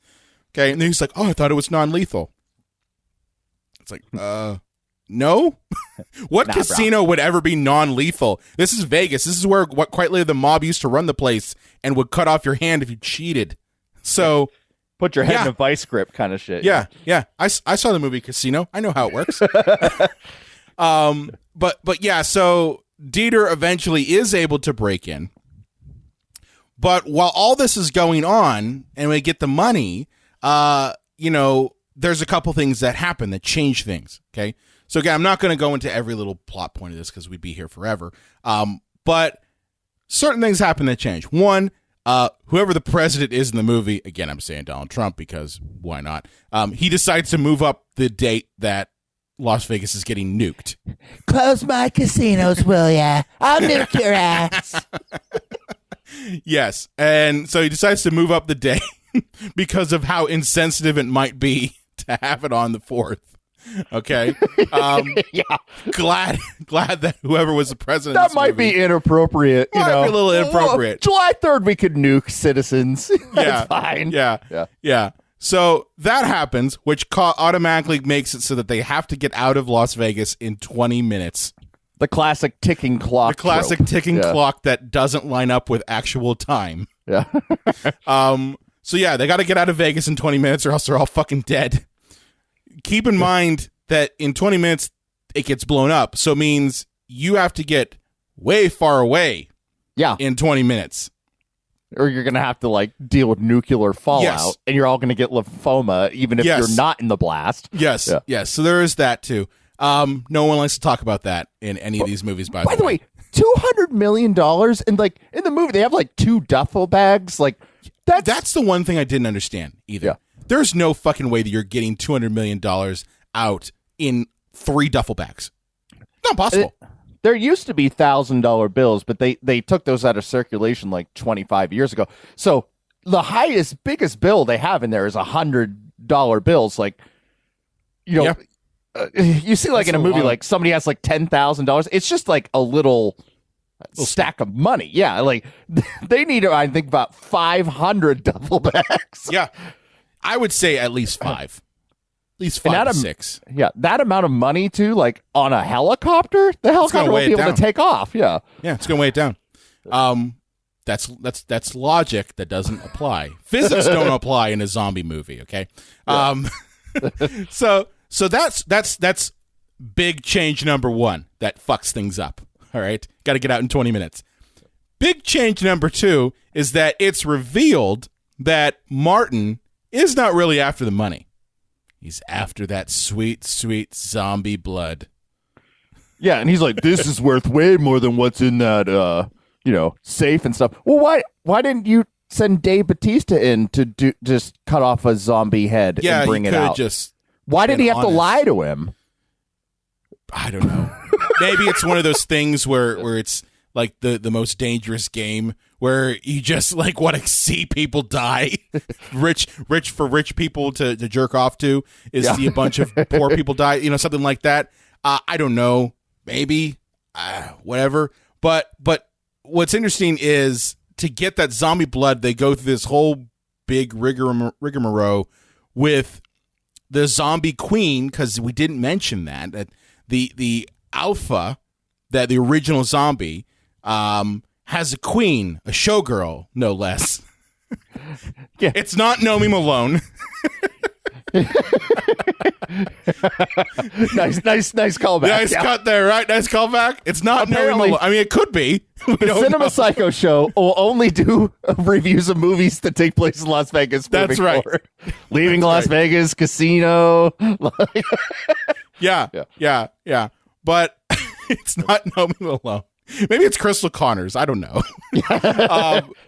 Okay, and then he's like, oh, I thought it was non-lethal. It's like, no? What casino would ever be non-lethal? This is Vegas. This is where quite literally the mob used to run the place and would cut off your hand if you cheated. So Put your head in a vice grip kind of shit. Yeah. I saw the movie Casino. I know how it works. But yeah, so Dieter eventually is able to break in. But while all this is going on and we get the money, there's a couple things that happen that change things. Okay. So again, I'm not going to go into every little plot point of this because we'd be here forever. But certain things happen that change. One, whoever the president is in the movie, again, I'm saying Donald Trump because why not? He decides to move up the date that Las Vegas is getting nuked. Close my casinos, will ya? I'll nuke your ass. Yes. And so he decides to move up the day because of how insensitive it might be to have it on the 4th. Okay. Yeah. Glad that whoever was the president That might be inappropriate. Might be a little inappropriate. July 3rd, we could nuke citizens. That's fine. Yeah. So that happens, which automatically makes it so that they have to get out of Las Vegas in 20 minutes. The classic ticking clock. The classic trope. ticking clock that doesn't line up with actual time. Yeah. So yeah, they got to get out of Vegas in 20 minutes or else they're all fucking dead. Keep in mind that in 20 minutes it gets blown up. So it means you have to get way far away. Yeah. In 20 minutes. Or you're going to have to like deal with nuclear fallout and you're all going to get lymphoma even if you're not in the blast. Yes. Yeah. Yes. So there is that too. No one likes to talk about that in any of these movies, by the way. $200 million and like in the movie they have like 2 duffel bags. Like that's the one thing I didn't understand either. Yeah. There's no fucking way that you're getting $200 million out in 3 duffel bags. Not possible. There used to be $1,000 bills, but they took those out of circulation like 25 years ago. So the biggest bill they have in there is $100 bills. Like, you see like in a movie, like somebody has like $10,000. It's just like a little stack of money. Yeah. Like they need, I think, about 500 duffel bags. Yeah. I would say at least 5. At least 5 to 6. Yeah, that amount of money too, like on a helicopter, the helicopter won't be able to take off. Yeah, it's gonna weigh it down. That's logic that doesn't apply. Physics don't apply in a zombie movie. Okay, yeah. So that's big change number 1 that fucks things up. All right, got to get out in 20 minutes. Big change number 2 is that it's revealed that Martin is not really after the money. He's after that sweet, sweet zombie blood. Yeah, and he's like, this is worth way more than what's in that, safe and stuff. Well, why didn't you send Dave Batista in to just cut off a zombie head and bring it out? Why did he have to lie to him? I don't know. Maybe it's one of those things where it's like the most dangerous game where you just like want to see people die. rich people to jerk off to is see a bunch of poor people die, something like that. I don't know, maybe whatever. But what's interesting is to get that zombie blood, they go through this whole big rigmarole with the zombie queen, because we didn't mention that the alpha, that the original zombie, has a queen, a showgirl, no less. Yeah. It's not Nomi Malone. nice callback. Nice cut there, right? Nice callback. It's not Nomi Malone. I mean, it could be. The Cinema Psycho show will only do reviews of movies that take place in Las Vegas. That's right. Forward. Leaving Las Vegas, Casino. Yeah. But it's not Nomi Malone. Maybe it's Crystal Connors. I don't know.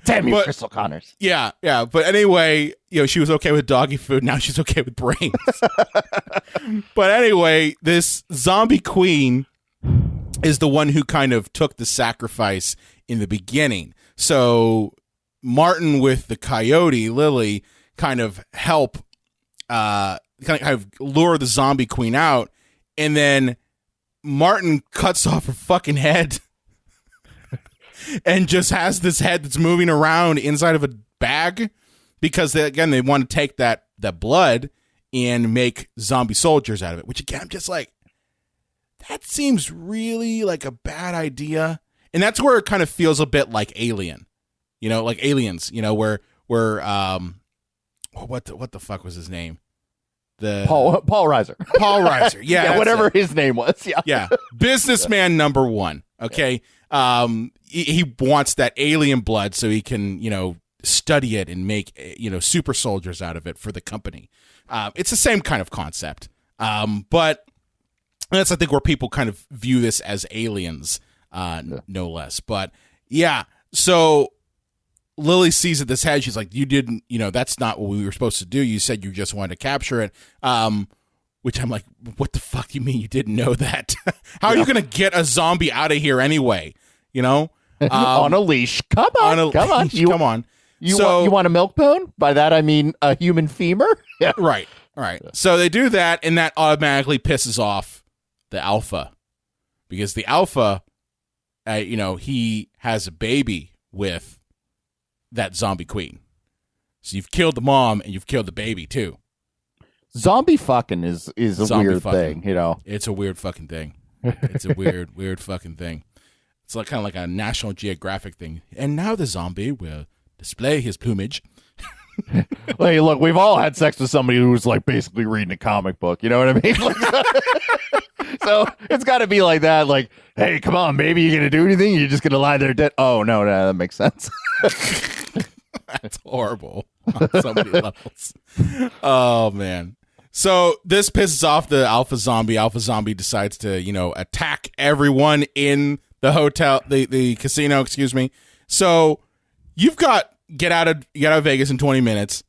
Damn you, Crystal Connors. Yeah. But anyway, she was okay with doggy food. Now she's okay with brains. But anyway, this zombie queen is the one who kind of took the sacrifice in the beginning. So Martin with the coyote, Lily, kind of help kind of lure the zombie queen out. And then Martin cuts off her fucking head. And just has this head that's moving around inside of a bag because they want to take that blood and make zombie soldiers out of it, which again, I'm just like, that seems really like a bad idea. And that's where it kind of feels a bit like Alien, like Aliens, where what the fuck was his name? Paul Reiser. Paul Reiser. Yeah. Whatever his name was. Yeah. Yeah. Businessman number one. Okay. He wants that alien blood so he can, study it and make, super soldiers out of it for the company. It's the same kind of concept. But that's, I think, where people kind of view this as aliens, no less. But yeah, so Lily sees at this head. She's like, you didn't, that's not what we were supposed to do. You said you just wanted to capture it. Which I'm like, what the fuck do you mean you didn't know that? How are you going to get a zombie out of here anyway? On a leash. Come on. Come on. You want a milk bone? By that, I mean a human femur? Yeah. Right. All right. So they do that, and that automatically pisses off the alpha. Because the alpha, he has a baby with that zombie queen. So you've killed the mom, and you've killed the baby, too. Zombie fucking is a weird thing, It's a weird fucking thing. It's a weird fucking thing. It's like kind of like a National Geographic thing. And now the zombie will display his plumage. Hey, look, we've all had sex with somebody who's like basically reading a comic book. You know what I mean? So it's got to be like that. Like, hey, come on, baby, you gonna do anything? You're just gonna lie there dead? Oh no, that makes sense. That's horrible on so many levels. Oh man. So this pisses off the alpha zombie. Alpha zombie decides to, attack everyone in the hotel, the casino, excuse me. So you've got get out of Vegas in 20 minutes.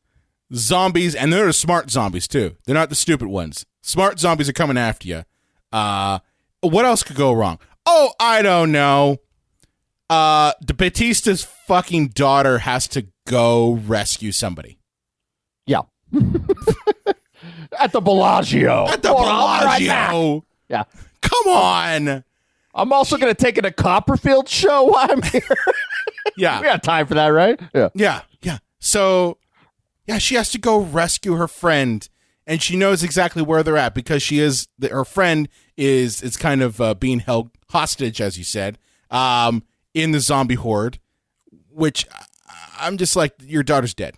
Zombies, and they're smart zombies too. They're not the stupid ones. Smart zombies are coming after you. What else could go wrong? Oh, I don't know. The Batista's fucking daughter has to go rescue somebody. Yeah. At the Bellagio. Right, yeah. Come on. I'm also going to take it a Copperfield show while I'm here. Yeah. We got time for that, right? Yeah. So, yeah, she has to go rescue her friend, and she knows exactly where they're at because her friend is kind of being held hostage, as you said, in the zombie horde, which I'm just like, your daughter's dead.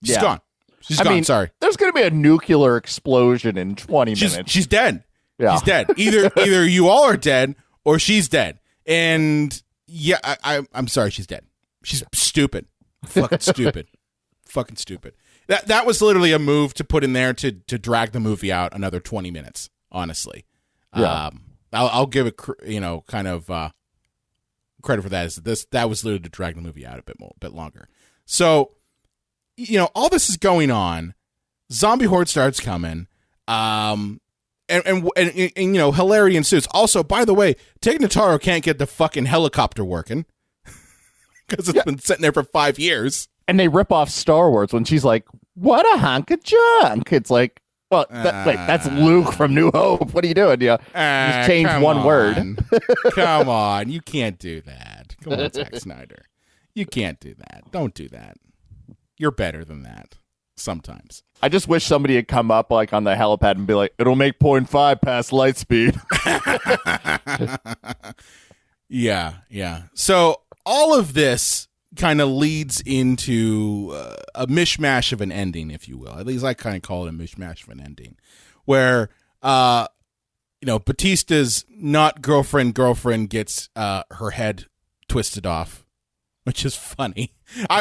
She's gone. She's gone. Sorry. There's going to be a nuclear explosion in 20 minutes. She's dead. Yeah. She's dead. Either you all are dead or she's dead. And yeah, I'm sorry, she's dead. She's stupid. Fucking stupid. Fucking stupid. That was literally a move to put in there to drag the movie out another 20 minutes, honestly. Yeah. I'll give it, kind of credit for that. That was literally to drag the movie out a bit longer. So, all this is going on. Zombie horde starts coming. And hilarity ensues. Also, by the way, Tig Notaro can't get the fucking helicopter working because it's been sitting there for 5 years. And they rip off Star Wars when she's like, "What a hunk of junk!" It's like, well, that's Luke from New Hope. What are you doing? Just change one word. Come on, you can't do that. Come on, Zack Snyder, you can't do that. Don't do that. You're better than that. sometimes. I just wish somebody had come up like on the helipad and be like, it'll make 0.5 past light speed. Yeah. So all of this kind of leads into a mishmash of an ending, if you will. At least I kind of call it a mishmash of an ending, where Batista's not girlfriend gets her head twisted off, which is funny.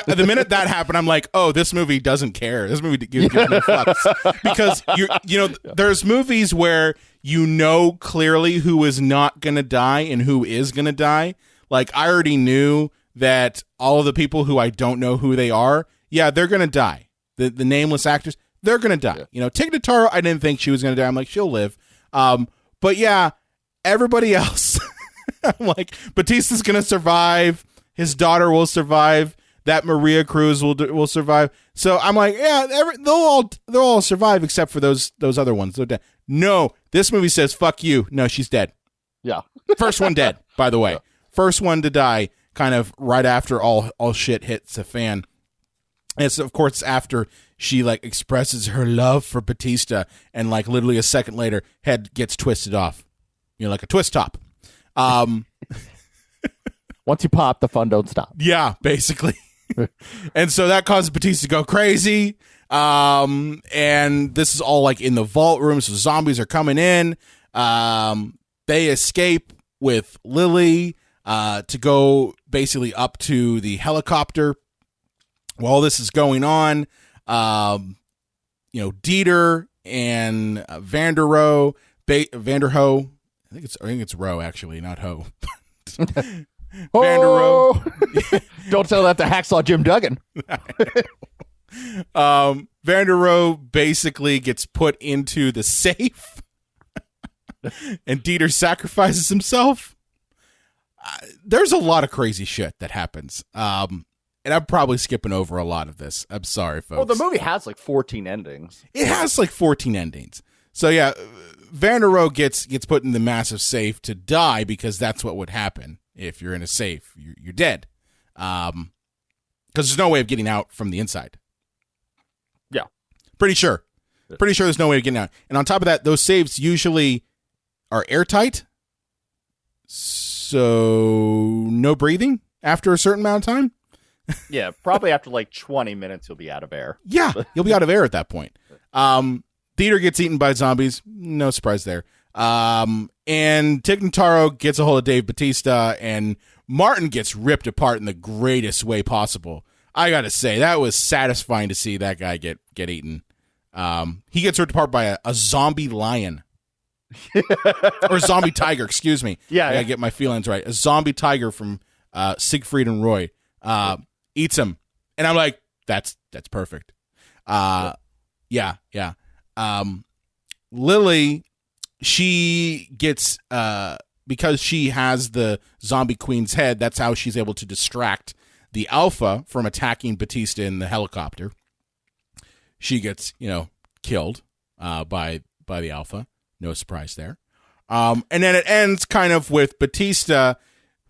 The minute that happened, I'm like, oh, this movie doesn't care. This movie gives no fucks. Because there's movies where clearly who is not going to die and who is going to die. Like, I already knew that all of the people who I don't know who they are, they're going to die. The nameless actors, they're going to die. Yeah. Tig Notaro, I didn't think she was going to die. I'm like, she'll live. But yeah, everybody else, I'm like, Batista's going to survive. His daughter will survive. That Maria Cruz will survive. So I'm like, they'll all survive except for those other ones. They're dead. No, this movie says, fuck you. No, she's dead. Yeah. First one dead, by the way. Yeah. First one to die kind of right after all shit hits the fan. And it's, of course, after she like expresses her love for Batista and like literally a second later, head gets twisted off. Like a twist top. Once you pop, the fun don't stop. Yeah, basically. And so that causes Batista to go crazy. And this is all like in the vault room. So zombies are coming in. They escape with Lily to go basically up to the helicopter. While this is going on, Dieter and Vanderho. I think it's Rowe actually, not Ho. Vanderho. Don't tell that to Hacksaw Jim Duggan. Vanderho basically gets put into the safe, and Dieter sacrifices himself. There's a lot of crazy shit that happens. And I'm probably skipping over a lot of this. I'm sorry, folks. Well, the movie has like 14 endings. It has like 14 endings. So yeah, Vanderho gets put in the massive safe to die because that's what would happen if you're in a safe. You're dead. Because there's no way of getting out from the inside. Yeah. Pretty sure there's no way of getting out. And on top of that, those safes usually are airtight. So no breathing after a certain amount of time. Yeah, probably after like 20 minutes, you'll be out of air. Yeah, you'll be out of air at that point. Dieter gets eaten by zombies. No surprise there. And Tig Notaro gets a hold of Dave Batista, and Martin gets ripped apart in the greatest way possible. I got to say, that was satisfying to see that guy get eaten. He gets ripped apart by a zombie lion. Or zombie tiger, excuse me. Yeah, I gotta get my feelings right. A zombie tiger from Siegfried and Roy eats him, and I'm like, that's perfect. Yeah. Lily, she gets because she has the zombie queen's head. That's how she's able to distract the Alpha from attacking Batista in the helicopter. She gets killed by the Alpha. No surprise there. And then it ends kind of with Batista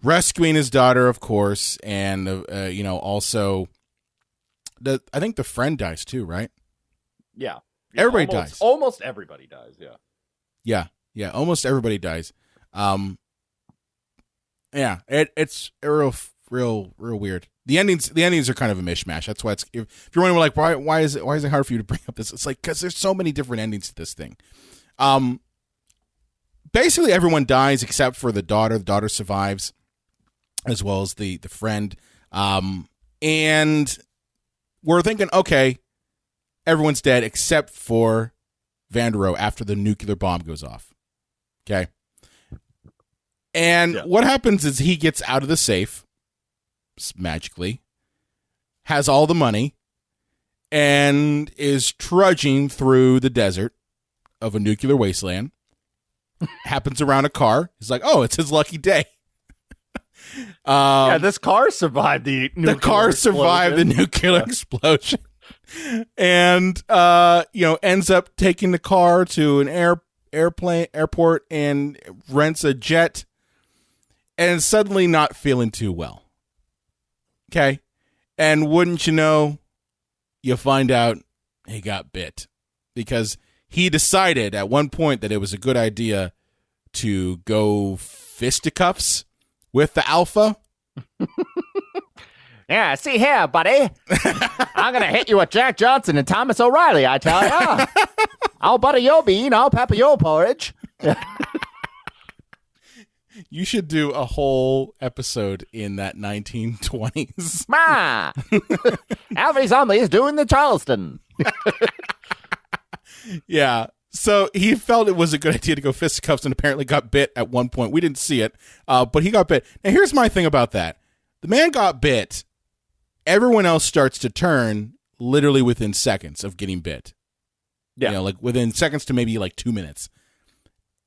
rescuing his daughter, of course, and also I think the friend dies too, right? Yeah. Everybody dies. Almost everybody dies. Yeah. Yeah. Almost everybody dies. Yeah. It's real weird. The endings are kind of a mishmash. That's why if you're wondering like why is it hard for you to bring up this? It's like because there's so many different endings to this thing. Basically everyone dies except for the daughter. The daughter survives, as well as the friend. And we're thinking, okay, everyone's dead except for Vanderho after the nuclear bomb goes off. Okay. And what happens is he gets out of the safe magically, has all the money, and is trudging through the desert of a nuclear wasteland. Happens around a car. He's like, oh, it's his lucky day. This car survived the nuclear explosion. And ends up taking the car to an airport and rents a jet, and suddenly not feeling too well. Okay. And wouldn't you know, you find out he got bit because he decided at one point that it was a good idea to go fisticuffs with the alpha. Yeah, see here, buddy. I'm going to hit you with Jack Johnson and Thomas O'Reilly, I tell ya. I'll butter your bean, I'll pepper your porridge. You should do a whole episode in that 1920s. Ma! Alfie Zombie's doing the Charleston. Yeah. So he felt it was a good idea to go fisticuffs and apparently got bit at one point. We didn't see it, but he got bit. Now, here's my thing about that. The man got bit. Everyone else starts to turn literally within seconds of getting bit. Yeah. You know, like within seconds to maybe like 2 minutes.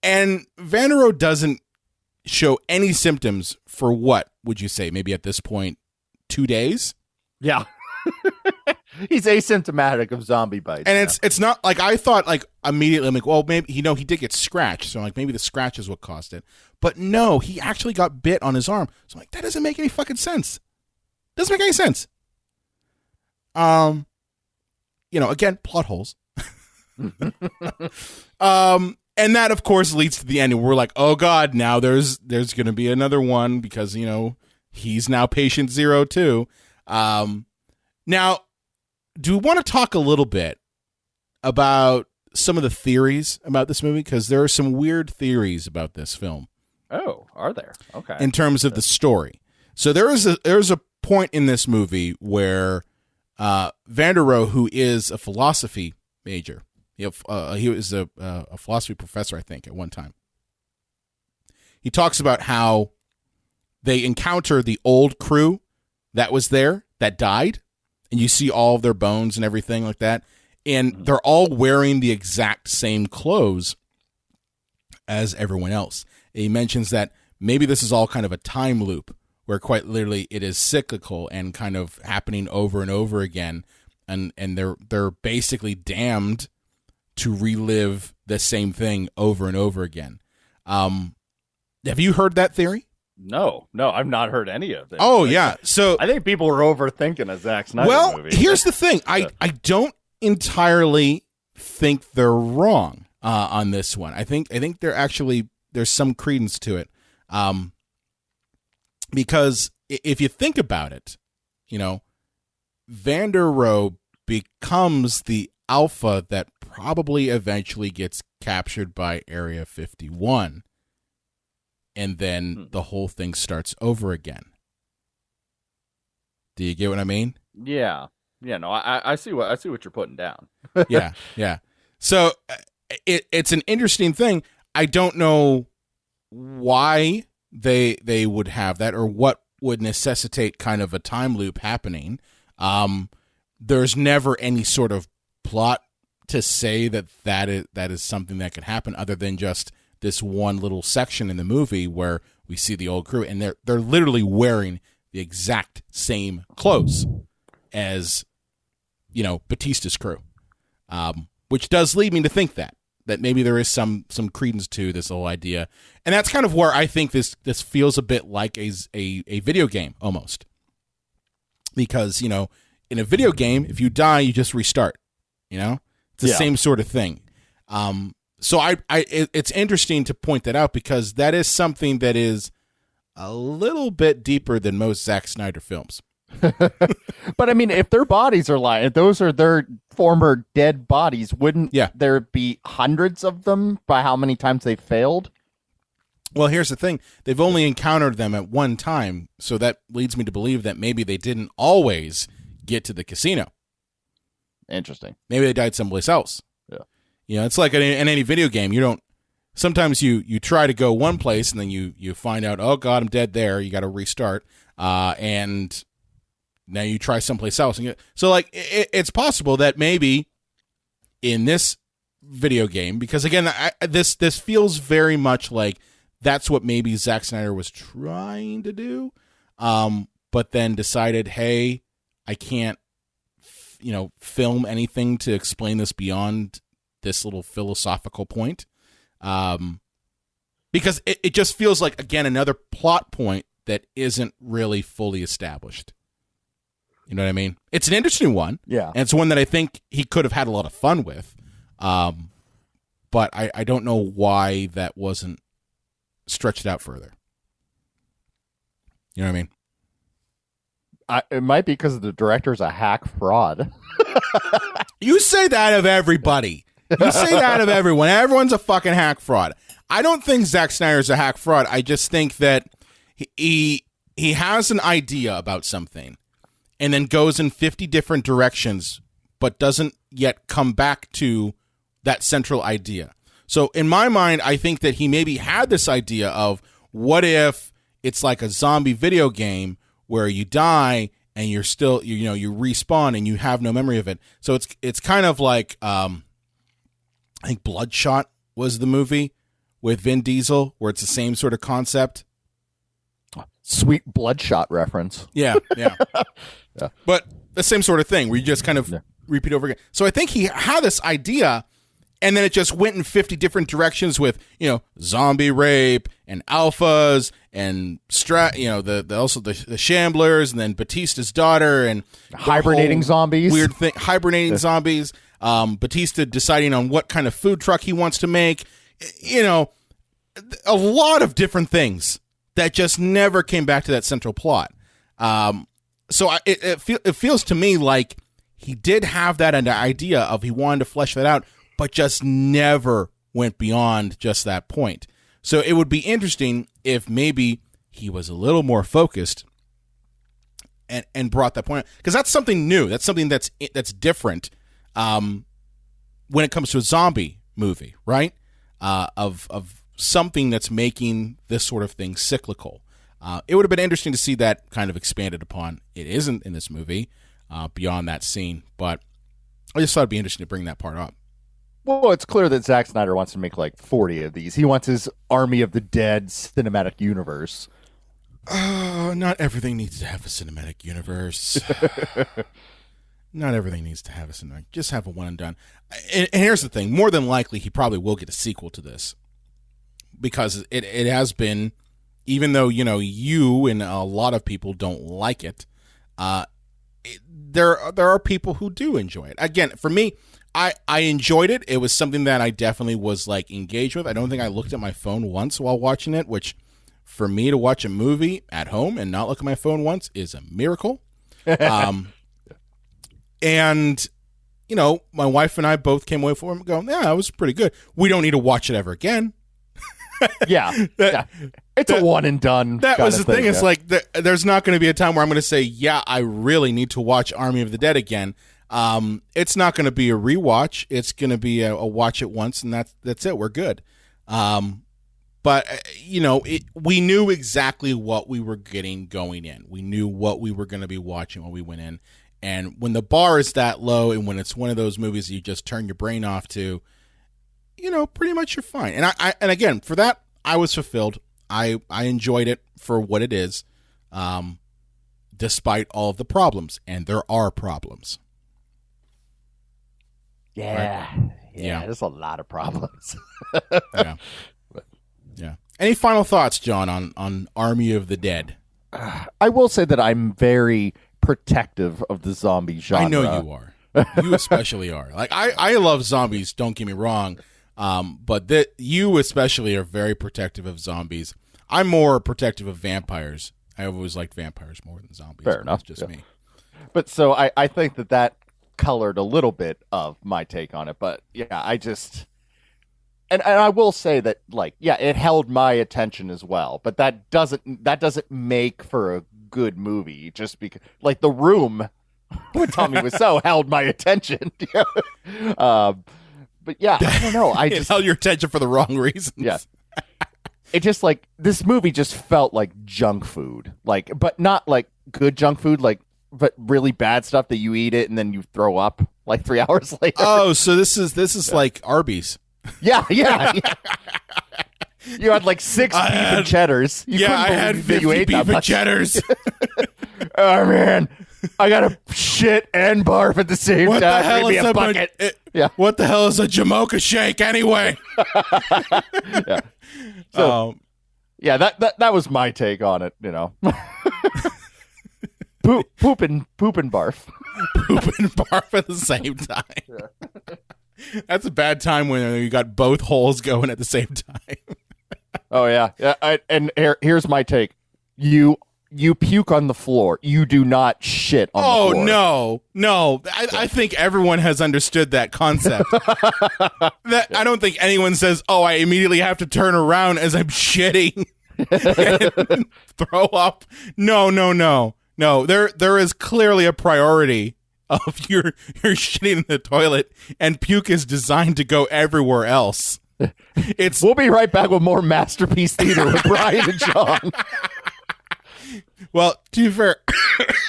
And Vanderoe doesn't show any symptoms for what, would you say, maybe at this point, 2 days? Yeah. He's asymptomatic of zombie bites. And it's not like I thought, like immediately, I'm like, well, maybe, he did get scratched. So I'm like, maybe the scratch is what caused it. But no, he actually got bit on his arm. So I'm like, that doesn't make any fucking sense. Doesn't make any sense. Again, plot holes. And that, of course, leads to the end. And we're like, oh, God, now there's going to be another one because, he's now patient zero, too. Now, do we want to talk a little bit about some of the theories about this movie? Because there are some weird theories about this film. Oh, are there? Okay. In terms of the story. So there's a point in this movie where Vanderoe, who is a philosophy major, he was a philosophy professor, I think, at one time. He talks about how they encounter the old crew that was there that died, and you see all of their bones and everything like that, and they're all wearing the exact same clothes as everyone else. And he mentions that maybe this is all kind of a time loop where quite literally it is cyclical and kind of happening over and over again, and they're basically damned to relive the same thing over and over again. Have you heard that theory? No, I've not heard any of it. Oh, yeah. So I think people are overthinking a Zack Snyder movie. Well, here's the thing. I don't entirely think they're wrong on this one. I think they're actually, there's some credence to it. Because if you think about it, Vanderoe becomes the alpha that probably eventually gets captured by Area 51. And then the whole thing starts over again. Do you get what I mean? Yeah. Yeah, no, I see what you're putting down. Yeah. So it's an interesting thing. I don't know why they would have that or what would necessitate kind of a time loop happening. There's never any sort of plot to say that is something that could happen other than just this one little section in the movie where we see the old crew and they're literally wearing the exact same clothes as Batista's crew, which does lead me to think that maybe there is some credence to this whole idea, and that's kind of where I think this feels a bit like a video game almost, because in a video game if you die you just restart, it's the same sort of thing. So it's interesting to point that out because that is something that is a little bit deeper than most Zack Snyder films. But I mean, if their bodies are lying, if those are their former dead bodies, wouldn't there be hundreds of them by how many times they failed? Well, here's the thing. They've only encountered them at one time, so that leads me to believe that maybe they didn't always get to the casino. Interesting. Maybe they died someplace else. It's like in any video game. Sometimes you try to go one place and then you find out, oh God, I'm dead there. You got to restart, and now you try someplace else. So it's possible that maybe in this video game, because again, this feels very much like that's what maybe Zack Snyder was trying to do, but then decided, hey, I can't, film anything to explain this beyond this little philosophical point, because it just feels like, again, another plot point that isn't really fully established. You know what I mean? It's an interesting one. Yeah. And it's one that I think he could have had a lot of fun with. But I don't know why that wasn't stretched out further. You know what I mean? It might be because the director's a hack fraud. You say that of everybody. You say that of everyone. Everyone's a fucking hack fraud. I don't think Zack Snyder's a hack fraud. I just think that he has an idea about something and then goes in 50 different directions, but doesn't yet come back to that central idea. So in my mind, I think that he maybe had this idea of what if it's like a zombie video game where you die and you're still, you respawn and you have no memory of it. So it's kind of like, I think Bloodshot was the movie with Vin Diesel where it's the same sort of concept. Sweet Bloodshot reference. Yeah. Yeah. But the same sort of thing where you just kind of repeat over again. So I think he had this idea and then it just went in 50 different directions with, zombie rape and alphas and the Shamblers and then Batista's daughter and hibernating zombies. Weird thing, hibernating zombies. Batista deciding on what kind of food truck he wants to make. A lot of different things that just never came back to that central plot. So it feels to me like he did have that idea of he wanted to flesh that out, but just never went beyond just that point. So it would be interesting if maybe he was a little more focused and brought that point out. Because that's something new. That's something that's different when it comes to a zombie movie, right? Of something that's making this sort of thing cyclical. It would have been interesting to see that kind of expanded upon. It isn't in this movie beyond that scene, but I just thought it'd be interesting to bring that part up. Well, it's clear that Zack Snyder wants to make like 40 of these. He wants his Army of the Dead cinematic universe. Not everything needs to have a cinematic universe. Not everything needs to have a cinematic. Just have a one and done. And here's the thing. More than likely, he probably will get a sequel to this. Because it has been, even though, you and a lot of people don't like it, there are people who do enjoy it. Again, for me, I enjoyed it. It was something that I definitely was like engaged with. I don't think I looked at my phone once while watching it, which for me to watch a movie at home and not look at my phone once is a miracle. And, my wife and I both came away from it going, yeah, it was pretty good. We don't need to watch it ever again. It's a one and done. That was the thing. It's like there's not going to be a time where I'm going to say, yeah, I really need to watch Army of the Dead again. It's not going to be a rewatch. It's going to be a watch it once, and that's it. We're good. But we knew exactly what we were getting going in. We knew what we were going to be watching when we went in. And when the bar is that low, and when it's one of those movies you just turn your brain off to, pretty much you're fine. And again, for that, I was fulfilled. I enjoyed it for what it is, despite all of the problems, and there are problems. Yeah, right? Yeah. There's a lot of problems. Yeah. Yeah. Any final thoughts, John, on Army of the Dead? I will say that I'm very protective of the zombie genre. I know you are. You especially are. Like I love zombies. Don't get me wrong. But you especially are very protective of zombies. I'm more protective of vampires. I always liked vampires more than zombies. Fair enough. That's just me. But so I think that colored a little bit of my take on it. But yeah, I just and I will say that it held my attention as well. But that doesn't make for a good movie just because The Room with Tommy Wiseau held my attention. But yeah, I don't know. I just held your attention for the wrong reasons. Yeah. It just this movie just felt like junk food, but not like good junk food, but really bad stuff that you eat it and then you throw up 3 hours later. Oh, so this is like Arby's. Yeah. You had 6 beef and cheddars. I had 50 beef and cheddars. Oh man, I gotta shit and barf at the same time. The hell is a bucket? What the hell is a Jamocha shake anyway? Yeah. So, that was my take on it. Poop and barf. Poop and barf at the same time. Yeah. That's a bad time when you got both holes going at the same time. Oh yeah. Here's my take. You puke on the floor. You do not shit on the floor. No. I think everyone has understood that concept. I don't think anyone says, "Oh, I immediately have to turn around as I'm shitting and throw up." No. There is clearly a priority of you're shitting in the toilet, and puke is designed to go everywhere else. We'll be right back with more Masterpiece Theater with Brian and John. Well, to be fair,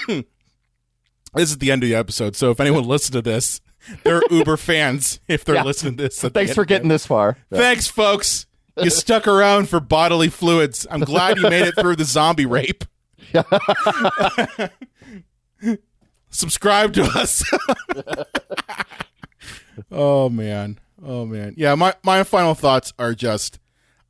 this is the end of the episode, so if anyone listens to this, they're Uber fans if they're listening to this. Thanks for getting this far. Thanks, folks. You stuck around for bodily fluids. I'm glad you made it through the zombie rape. Subscribe to us. Oh, man. Yeah, my final thoughts are just,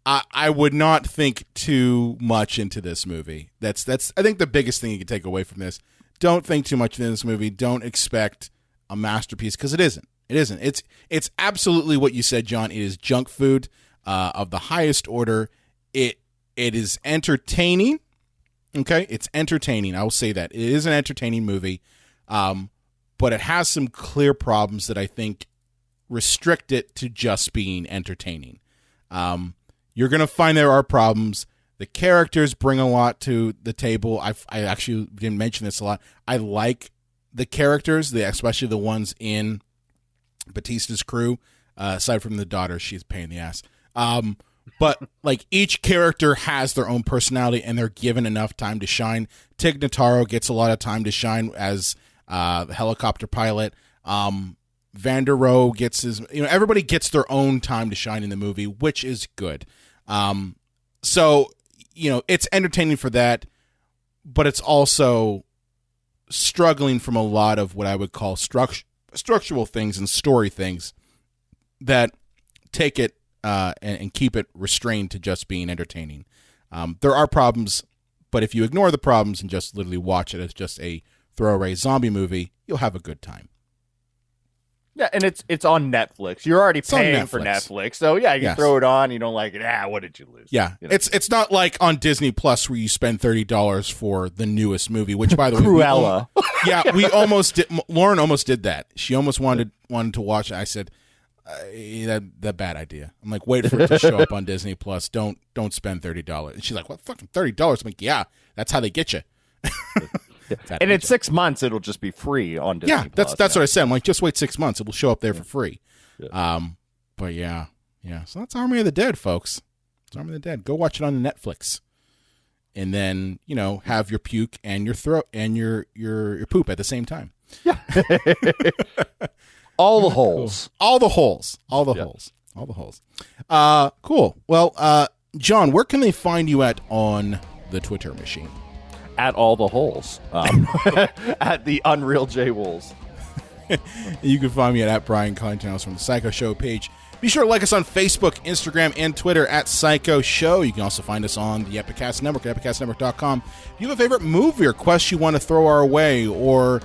I would not think too much into this movie. That's I think the biggest thing you can take away from this. Don't think too much into this movie. Don't expect a masterpiece, because it isn't. It's absolutely what you said, John. It is junk food of the highest order. It is entertaining. Okay, it's entertaining. I will say that. It is an entertaining movie, but it has some clear problems that I think restrict it to just being entertaining. You're going to find there are problems. The characters bring a lot to the table. I actually didn't mention this a lot. I like the characters, especially the ones in Batista's crew. Aside from the daughter, she's a pain in the ass. But like each character has their own personality, and they're given enough time to shine. Tig Notaro gets a lot of time to shine as the helicopter pilot. Vander Rohe gets his, everybody gets their own time to shine in the movie, which is good. So, it's entertaining for that, but it's also struggling from a lot of what I would call structural things and story things that take it and keep it restrained to just being entertaining. There are problems, but if you ignore the problems and just literally watch it as just a throwaway zombie movie, you'll have a good time. Yeah, and it's on Netflix. You're already paying for Netflix, so yeah, you can throw it on. You don't like it. What did you lose? Yeah, it's not like on Disney Plus where you spend $30 for the newest movie. Which, by the way, Cruella. we almost did. Lauren almost did that. She almost wanted to watch it. I said, that bad idea. I'm like, wait for it to show up on Disney Plus. Don't spend $30. And she's like, what, fucking $30? I'm like, yeah, that's how they get you. And in 6 months, it'll just be free on Disney Plus. That's what I said. I'm like, just wait 6 months. It will show up there for free. Yeah. But yeah. So that's Army of the Dead, folks. It's Army of the Dead. Go watch it on Netflix. And then, have your puke and your throat and your poop at the same time. Yeah. All the holes. All the holes. Cool. Well, John, where can they find you on the Twitter machine? At all the holes. At the Unreal J Wolves. You can find me at Brian Conthouse from the Psycho Show page. Be sure to like us on Facebook, Instagram, and Twitter at Psycho Show. You can also find us on the Epicast Network at epicastnetwork.com. If you have a favorite movie or quest you want to throw our way, or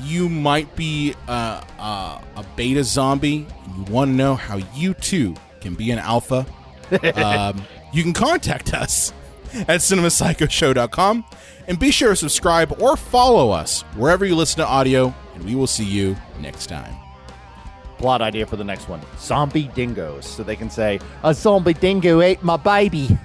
you might be a beta zombie and you want to know how you too can be an alpha, you can contact us at cinemapsychoshow.com. And be sure to subscribe or follow us wherever you listen to audio, and we will see you next time. Plot idea for the next one. Zombie dingoes. So they can say, a zombie dingo ate my baby.